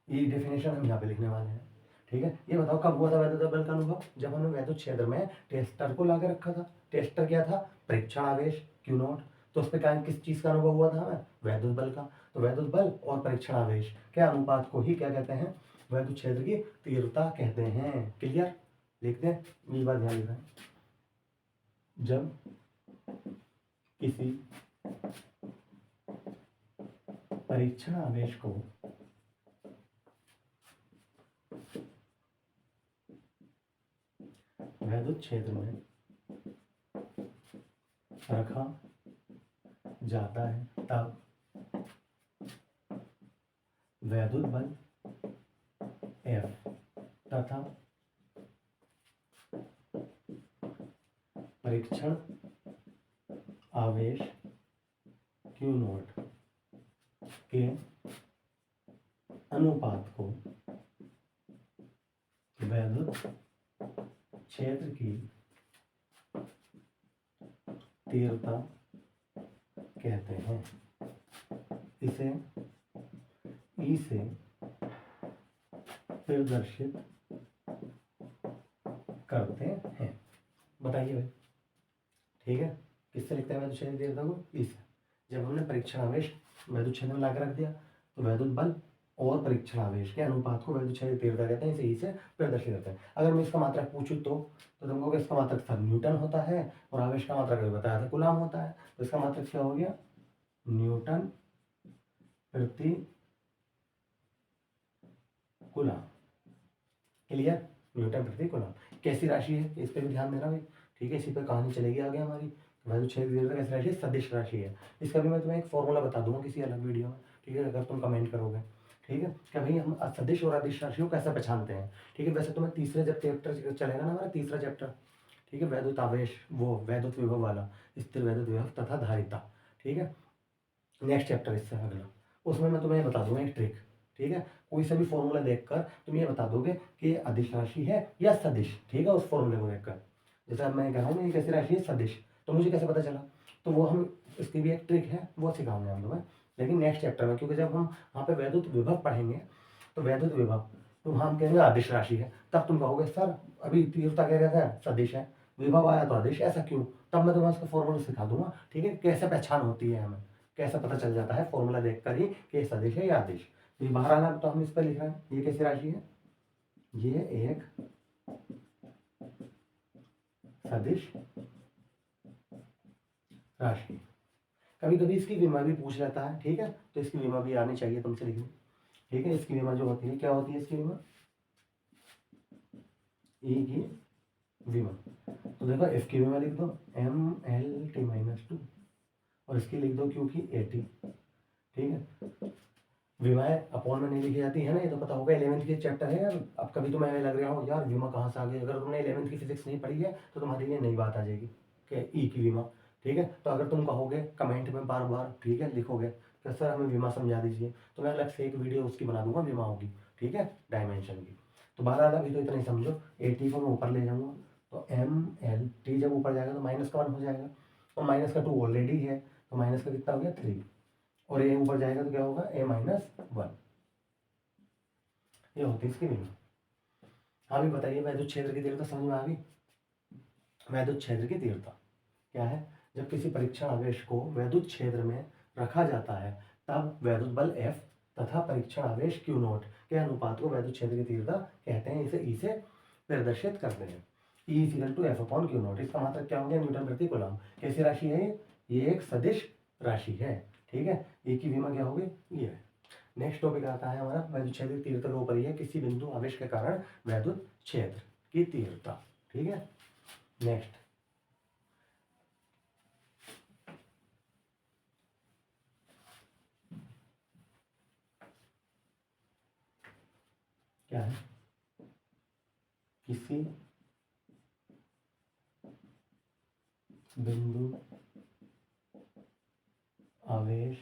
ये डेफिनेशन हम यहाँ पे लिखने वाले हैं। ठीक है, ये बताओ कब हुआ था वैद्युत बल का अनुभव? जब हमने वैद्युत क्षेत्र में टेस्टर को लाके रखा था। टेस्टर क्या था? परीक्षण आवेश क्यू नॉट। तो उस पर क्या किस चीज का अनुभव हुआ था हमें? वैद्युत बल का। तो वैद्युत बल और परीक्षण आवेश के अनुपात को ही क्या कहते हैं? वैद्युत क्षेत्र की तीव्रता कहते हैं। क्लियर? लिख दें, ये बात ध्यान रखें। जब किसी परीक्षण आवेश को वैद्युत क्षेत्र में रखा जाता है तब वैद्युत बल F तथा परीक्षण आवेश Q नॉट के अनुपात को वैद्युत क्षेत्र की तीव्रता कहते हैं। इसे ई से प्रदर्शित करते हैं। बताइए भाई, ठीक है? किससे लिखते हैं वैद्युत क्षेत्र की तीव्रता को? ई से। जब हमने परीक्षण आवेश वैद्युत क्षेत्र में लाकर रख दिया तो वैद्युत बल और परीक्षण आवेश के अनुपात को वैद्युत क्षेत्र की तीव्रता कहते हैं। इसे ई से प्रदर्शित करते हैं। अगर मैं इसका मात्रक पूछूं तो तुम कहोगे इसका मात्रक सर न्यूटन होता है और आवेश का मात्रक अभी बताया था कूलाम होता है। तो इसका मात्रक क्या हो गया? न्यूटन प्रति कूलाम। क्लियर? न्यूटन प्रति कूलाम कैसी राशि है, इस पर भी ध्यान देना भाई। ठीक है, इसी पर कहानी चलेगी आगे हमारी। वैद्युत क्षेत्र की तीव्रता कैसी राशि है? सदिश राशि है। इसका भी मैं तुम्हें एक फॉर्मूला बता दूंगा किसी अलग वीडियो में। ठीक है, अगर तुम कमेंट करोगे। ठीक है, क्या भाई हम सदिश और अदिश राशियों को कैसे पहचानते हैं? ठीक है, वैसे तुम्हें तीसरे जब चैप्टर चलेगा ना हमारा तीसरा चैप्टर, ठीक है, वैद्युत आवेश, वो वैद्युत विभव वाला, स्थिर वैद्युत विभव तथा धारिता। ठीक है, नेक्स्ट चैप्टर इससे अगला, उसमें मैं तुम्हें बता दूंगा एक ट्रिक। ठीक है, कोई सा भी फॉर्मूला देखकर तुम ये बता दोगे कि ये अदिश राशि है या सदिश। ठीक है, उस फॉर्मूले को देखकर, जैसे अब मैं कह रहा हूँ ये कैसी राशि है? सदिश। तो मुझे कैसे पता चला? तो वो हम, इसकी भी एक ट्रिक है, वो सिखाऊंगे हम तुम्हें, लेकिन नेक्स्ट चैप्टर में। क्योंकि जब हम वहाँ पे वैद्युत विभव पढ़ेंगे तो वैद्युत विभव तो वहाँ हम कहेंगे अदिश राशि है, तब तुम कहोगे सर अभी तीव्रता क्या कहता है? सदिश है, विभव आया तो अदिश, ऐसा क्यों? तब मैं तुम्हें उसका फॉर्मूला सिखा दूंगा। ठीक है, कैसे पहचान होती है, हमें कैसा पता चल जाता है फॉर्मूला देखकर ही कि ये सदिश है या अदिश। तो ये बाहर आना, तो हम इस पर लिख रहे हैं ये कैसी राशि है? ये एक सदिश राशि। कभी कभी इसकी विमा भी पूछ लेता है। ठीक है, तो इसकी विमा भी आनी चाहिए तुमसे लिखनी। ठीक है, इसकी विमा जो होती है, क्या होती है इसकी विमा? ई की विमा। तो देखो एफ की विमा लिख दो ML_T-2 और इसकी लिख दो क्यू की AT। ठीक है, विमाएं अपॉन में नहीं लिखी जाती है ना, ये तो पता होगा, 11th के चैप्टर है यार। अब कभी तुम्हें लग रहा हो यार विमा कहाँ से आ गई, अगर तुमने 11th की फिजिक्स नहीं पढ़ी है तो तुम्हारे लिए नई बात आ जाएगी कि ई की विमा। ठीक है, तो अगर तुम कहोगे कमेंट में बार बार, ठीक है, लिखोगे कि सर हमें विमा समझा दीजिए, तो मैं अलग से एक वीडियो उसकी बना दूंगा विमाओं की। ठीक है, डायमेंशन की। तो 12 अभी तो इतना ही समझो, AT को मैं ऊपर ले जाऊंगा तो ML_T जब ऊपर जाएगा तो माइनस का 1 हो जाएगा, और माइनस का 2 ऑलरेडी है, तो माइनस का कितना हो गया? 3, और ये ऊपर जाएगा तो क्या होगा? A-1। ये होती है इसकी विमा। हाँ भी बताइए, वैद्युत क्षेत्र की तीव्रता समझ में आ गई? वैद्युत क्षेत्र की तीव्रता क्या है? जब किसी परीक्षण आवेश को वैद्युत क्षेत्र में रखा जाता है तब वैद्युत बल F तथा परीक्षण आवेश Q नॉट के अनुपात को वैद्युत क्षेत्र की तीव्रता कहते हैं। इसे ई से प्रदर्शित करते हैं। E equal to F/Q naught. इसका मात्रक क्या हो गया? न्यूटन प्रति कूलम। कैसी राशि है ये? एक सदिश राशि है। ठीक है, ए की विमा क्या होगी? ये है। नेक्स्ट टॉपिक आता है हमारा वैद्युत क्षेत्र की तीव्रता के ऊपर ही है, किसी बिंदु आवेश के कारण वैद्युत क्षेत्र की तीव्रता। ठीक है, नेक्स्ट क्या है? किसी बिंदु आवेश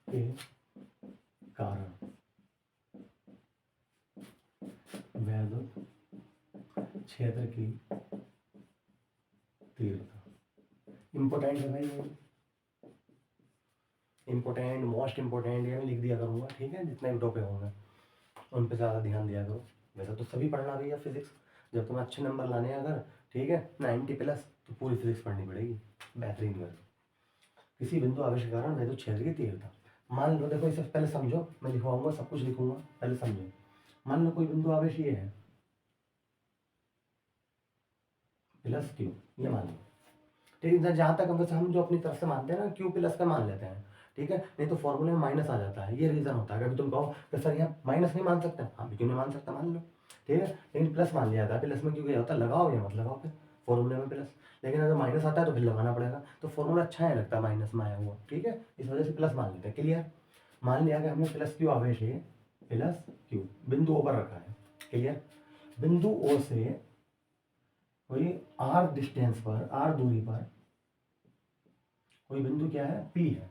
के कारण वैद्युत क्षेत्र की तीव्रता। इम्पोर्टेंट है भाई, इम्पोर्टेंट, मोस्ट इम्पोर्टेंट, ये मैं लिख दिया करूँगा, ठीक है। जितने भी टॉपिक होंगे उन पे ज़्यादा ध्यान दिया करो। वैसे तो सभी पढ़ना भैया फिजिक्स, जब तुम्हें अच्छे नंबर लाने हैं अगर, ठीक है, 90+ तो पूरी फिजिक्स पढ़नी पड़ेगी बेहतरीन कर। किसी बिंदु आवेश के कारण वैद्युत क्षेत्र की तीव्रता। मान लो, देखो इसे पहले समझो, मैं लिखवाऊंगा सब कुछ लिखूंगा, पहले समझो। मान लो कोई बिंदु आवेश ये है प्लस क्यू, ये मान लो, ठीक है। जहाँ तक हम जो अपनी तरफ से मानते हैं ना, क्यू प्लस का मान लेते हैं, ठीक है। नहीं तो फॉर्मूले में माइनस आ जाता है, ये रीजन होता है। अभी तुम कहो कि सर यहाँ माइनस नहीं मान सकते, हाँ भी क्यों नहीं मान सकता, मान लो, ठीक है। लेकिन प्लस मान लिया था, प्लस में क्यों क्या होता है, लगाओ या मत लगाओ फिर फॉर्मूले में प्लस। लेकिन अगर माइनस आता है तो फिर लगाना पड़ेगा, तो फॉर्मूला अच्छा है लगता है माइनस में आया हुआ, ठीक है। इस वजह से प्लस मान लेते हैं। क्लियर। मान लिया कि हमने प्लस क्यू आवेश है, प्लस क्यू बिंदु ओ पर रखा है। क्लियर। बिंदु ओ से कोई आर डिस्टेंस पर, आर दूरी पर कोई बिंदु क्या है, पी है।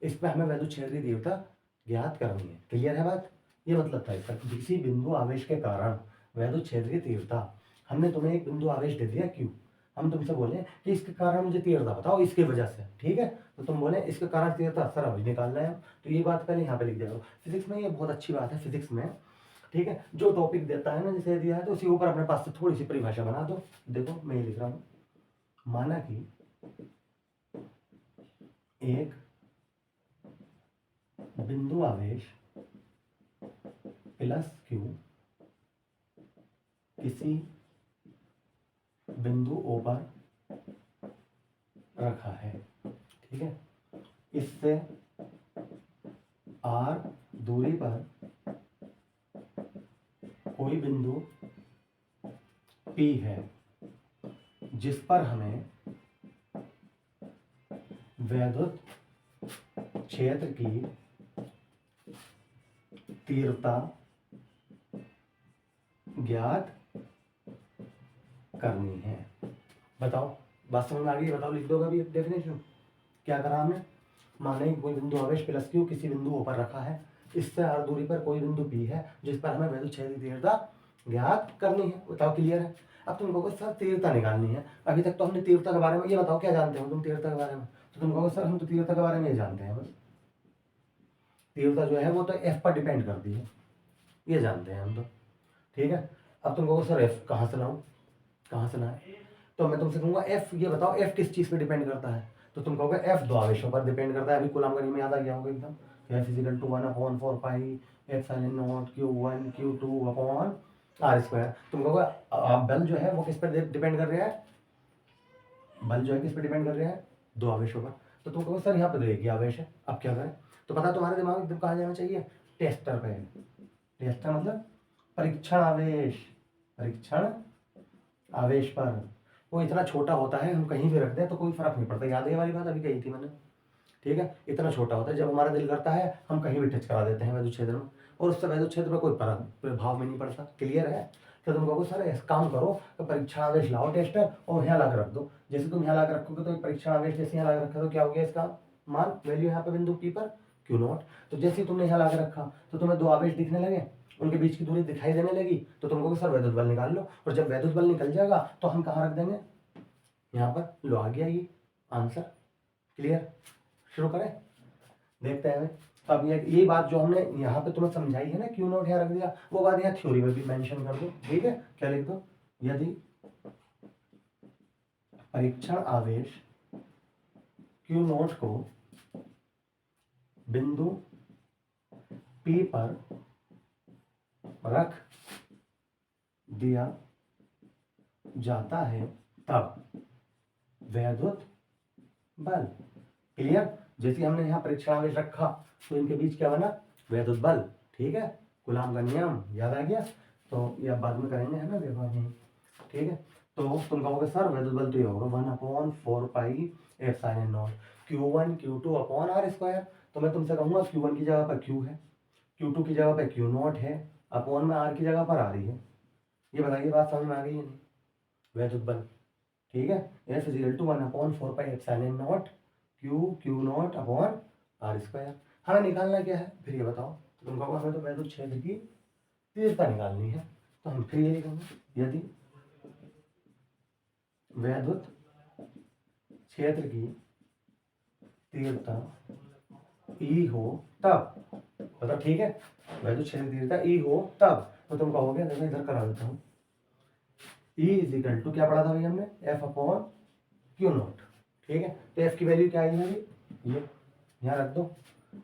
इस पर हमें वैद्युत क्षेत्र की तीव्रता ज्ञात करनी है। क्लियर है बात। ये मतलब था इसका, किसी बिंदु आवेश के कारण वैद्युत क्षेत्र की तीव्रता। हमने तुम्हें एक बिंदु आवेश दे दिया क्यू, हम तुमसे बोले कि इसके कारण मुझे तीव्रता बताओ, इसकी वजह से, ठीक है। तो तुम बोले इसके कारण तीव्रता सर अभी निकालना है, तो ये बात पहले यहाँ पे लिख दिया। फिजिक्स में ये बहुत अच्छी बात है, फिजिक्स में, ठीक है, जो टॉपिक देता है ना, जैसे दिया है तो उसी ऊपर अपने पास से थोड़ी सी परिभाषा बना दो। देखो मैं ये लिख रहा हूँ, माना कि एक बिंदु आवेश प्लस क्यू किसी बिंदु ओ पर रखा है, ठीक है। इससे आर दूरी पर कोई बिंदु पी है, जिस पर हमें वैद्युत क्षेत्र की तीव्रता ज्ञात करनी है। बताओ बात समझ में आ गई? बताओ, लिख दो अभी डेफिनेशन। क्या करा हमने, माने कोई बिंदु आवेश प्लस क्यू किसी बिंदु ओ पर रखा है, इससे आर दूरी पर कोई बिंदु पी है, जिस पर हमें वैद्युत क्षेत्र की तीव्रता ज्ञात करनी है। बताओ क्लियर है। अब तुम कहोगे सर तीव्रता निकालनी है, अभी तक तो हमने तीव्रता के बारे में, ये बताओ क्या जानते हो तुम तीव्रता के बारे में। तो तुम कहोगे सर हम तो तीव्रता के बारे में ये जानते हैं बस, तीव्रता जो है वो तो एफ पर डिपेंड करती है, ये जानते हैं हम तो, ठीक है। अब तुम कहोगे सर एफ कहाँ से लाऊं, कहाँ से लाएं, तो मैं तुमसे कहूंगा एफ, ये बताओ एफ किस चीज़ पे डिपेंड करता है। तो तुम कहोगे एफ दो आवेशों पर डिपेंड करता है। अभी कूलम का नियम याद आ गया होगा एकदम, F is equal to 1/4 pi epsilon naught Q1 Q2 upon are square. तुम कहोगे बल जो है वो किस पर डिपेंड कर रहा है, बल जो है किस पर डिपेंड कर रहा है, दो आवेशों पर। तो तुम कहोगे सर यहाँ पे तो एक ही आवेश है, अब क्या करें। तो पता तुम्हारे दिमाग में एकदम कहाँ जाना चाहिए, टेस्टर पे। टेस्टर मतलब परीक्षण आवेश, परीक्षण आवेश पर। वो इतना छोटा होता है, हम कहीं भी रख दें तो कोई फर्क नहीं पड़ता। याद है ये वाली बात अभी कही थी मैंने, ठीक है। इतना छोटा होता है, जब हमारा दिल करता है हम कहीं भी टच करा देते हैं वैद्युत क्षेत्र में, और उससे वैद्युत क्षेत्र में कोई प्रभाव में नहीं पड़ता। क्लियर है। तो तुम कहोगे सर ऐसा काम करो तो परीक्षण आवेश लाओ टेस्टर और यहाँ ला कर रख दो। जैसे तुम यहाँ ला कर रखोगे तो परीक्षण आवेश जैसे यहाँ ला कर रखा तो क्या हो गया इसका मान, वैल्यू यहाँ पे बिंदु पी पर Q0। तो जैसे ही तुमने यहाँ ला कर रखा तो तुम्हें दो आवेश दिखने लगे, उनके बीच की दूरी दिखाई देने लगी, तो तुम कहोगे सर वैद्युत बल निकाल लो। और जब वैद्युत बल निकल जाएगा तो हम कहाँ रख देंगे, यहाँ पर। लो आ गया ये आंसर। क्लियर। शुरू करें, देखते हैं। तो अब ये बात जो हमने यहाँ पे तुम्हें समझाई है ना, Q0 यहाँ रख दिया, वो बात यहाँ थ्योरी में भी मेंशन कर दो, ठीक है। क्या लिख दो, यदि परीक्षण आवेश Q0 को बिंदु P पर रख दिया जाता है तब वैद्युत बल। क्लियर। जैसे हमने यहाँ परीक्षण आवेश रखा तो इनके बीच क्या बना, वैद्युत बल, ठीक है। कूलम का नियम याद आ गया, तो यह बाद में करेंगे है ना व्यवहार नहीं, ठीक है। तो तुम कहोगे सर वैद्युत बल तो ये होगा 1/4 pi epsilon naught Q1 Q2 upon are square. तो मैं तुमसे कहूँगा Q1 की जगह पर Q है, Q2 की जगह पर Q0 है, अपॉन में आर की जगह पर आ रही है। ये बताइए बात समझ में आ गई है नहीं, वैद्युत बल, ठीक है। F is equal to 1/4 pi epsilon naught Q0 upon are square. हमें निकालना क्या है फिर ये बताओ। तुम कहोगे हमें तो वैद्युत क्षेत्र की तीव्रता निकालनी है, तो हम फिर ये लिखेंगे, यदि वैद्युत क्षेत्र की तीव्रता ई हो तब, मतलब ठीक है, वैद्युत क्षेत्र की तीव्रता ई हो तब, तो तुम कहोगे, देखो इधर करा देता हूँ, ई इज इक्वल टू, क्या पढ़ा था भाई हमने, एफ अपॉन क्यू नॉट, ठीक है। तो एफ की वैल्यू क्या आएगी भाई, ये यहाँ रख दो,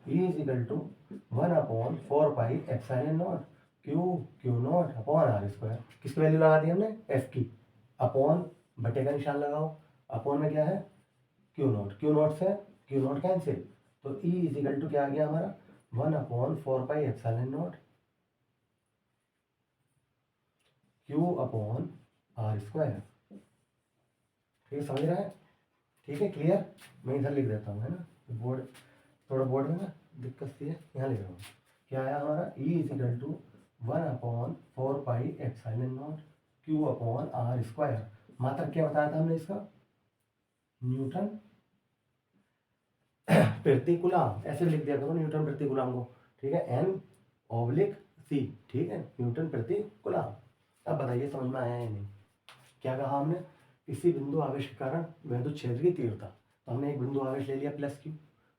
E is equal to 1/4 pi q naught upon are square. किसकी वैल्यू लगा दी हमने, एफ की, अपॉन बटे का निशान लगाओ, अपॉन में क्या है, क्यू नॉट से क्यू नॉट कैंसिल, तो ई इज इक्वल टू क्या आ गया हमारा, 1/4 pi Q upon are square. ठीक है, समझ रहा है, ठीक है, क्लियर। मैं इधर लिख देता हूँ, है ना, बोर्ड, थोड़ा बोर्ड में ना दिक्कत सी है, यहाँ लिख रहा हूँ, क्या आया हमारा, E is equal to 1/4 pi Q upon are square. मात्रक क्या बताया था हमने इसका, न्यूटन प्रति कूलम, ऐसे लिख दिया करो न्यूटन प्रति कूलम को, ठीक है, N/C, ठीक है, न्यूटन प्रति कूलम। अब बताइए समझ में आया या नहीं, क्या कहा हमने, किसी बिंदु आवेश के कारण वैद्युत क्षेत्र की तीव्रता, तो हमने एक बिंदु आवेश ले लिया प्लस क्यू,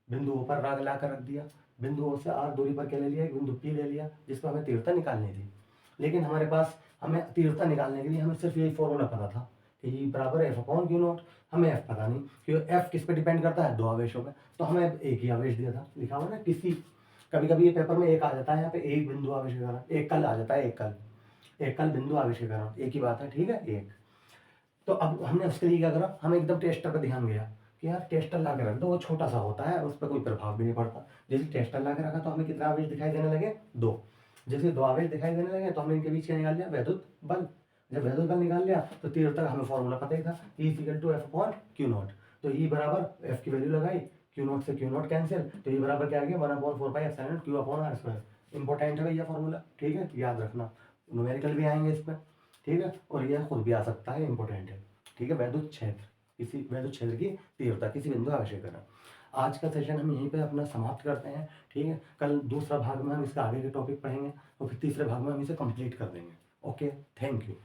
बिंदु O पर राग ला कर रख दिया, बिंदु O से R दूरी पर क्या ले लिया, एक बिंदु P ले लिया, जिसमें हमें तीव्रता निकालनी थी। लेकिन हमारे पास, हमें तीव्रता निकालने के लिए हमें सिर्फ यही फॉर्मूला पता था कि E बराबर एफ अपॉन क्यू नॉट, हमें एफ पता नहीं, क्योंकि एफ किस पे डिपेंड करता है, दो आवेशों पे, तो हमें एक ही आवेश दिया था, लिखा हुआ ना किसी, कभी कभी ये पेपर में एक आ जाता है, यहाँ पे एक बिंदु आवेश के कारण, एक कल आ जाता है, एक कल बिंदु आवेश के कारण, एक ही बात है, ठीक है, एक। तो अब हमने उसके लिए क्या करा, हम एकदम टेस्टर पर ध्यान गया कि यार टेस्टर ला के रख दो, वो छोटा सा होता है, उस पर कोई प्रभाव भी नहीं पड़ता। जैसे टेस्टर ला के रखा तो हमें कितना आवेश दिखाई देने लगे, दो। जैसे दो आवेश दिखाई देने लगे तो हमने इनके बीच क्या निकाल लिया, वैद्युत बल। जब वैद्युत बल निकाल लिया तो तीव्रता का हमें फॉर्मूला पता ही था, E equal to F upon Q not. तो ई बराबर एफ की वैल्यू लगाई, क्यू नॉट से क्यू नॉट कैंसिल, तो ई बराबर क्या आ गया, 1/4 pi Q upon are square. Important है भैया फॉर्मूला, ठीक है, याद रखना, न्यूमेरिकल भी आएंगे इसमें, ठीक है, और यह खुद भी आ सकता है, इंपॉर्टेंट है, ठीक है। वैद्युत क्षेत्र, किसी वैद्युत क्षेत्र की तीव्रता किसी बिंदु आवेश के कारण। आज का सेशन हम यहीं पे अपना समाप्त करते हैं, ठीक है। कल दूसरा भाग में हम इसका आगे के टॉपिक पढ़ेंगे, और फिर तीसरे भाग में हम इसे कंप्लीट कर देंगे। Okay, thank you.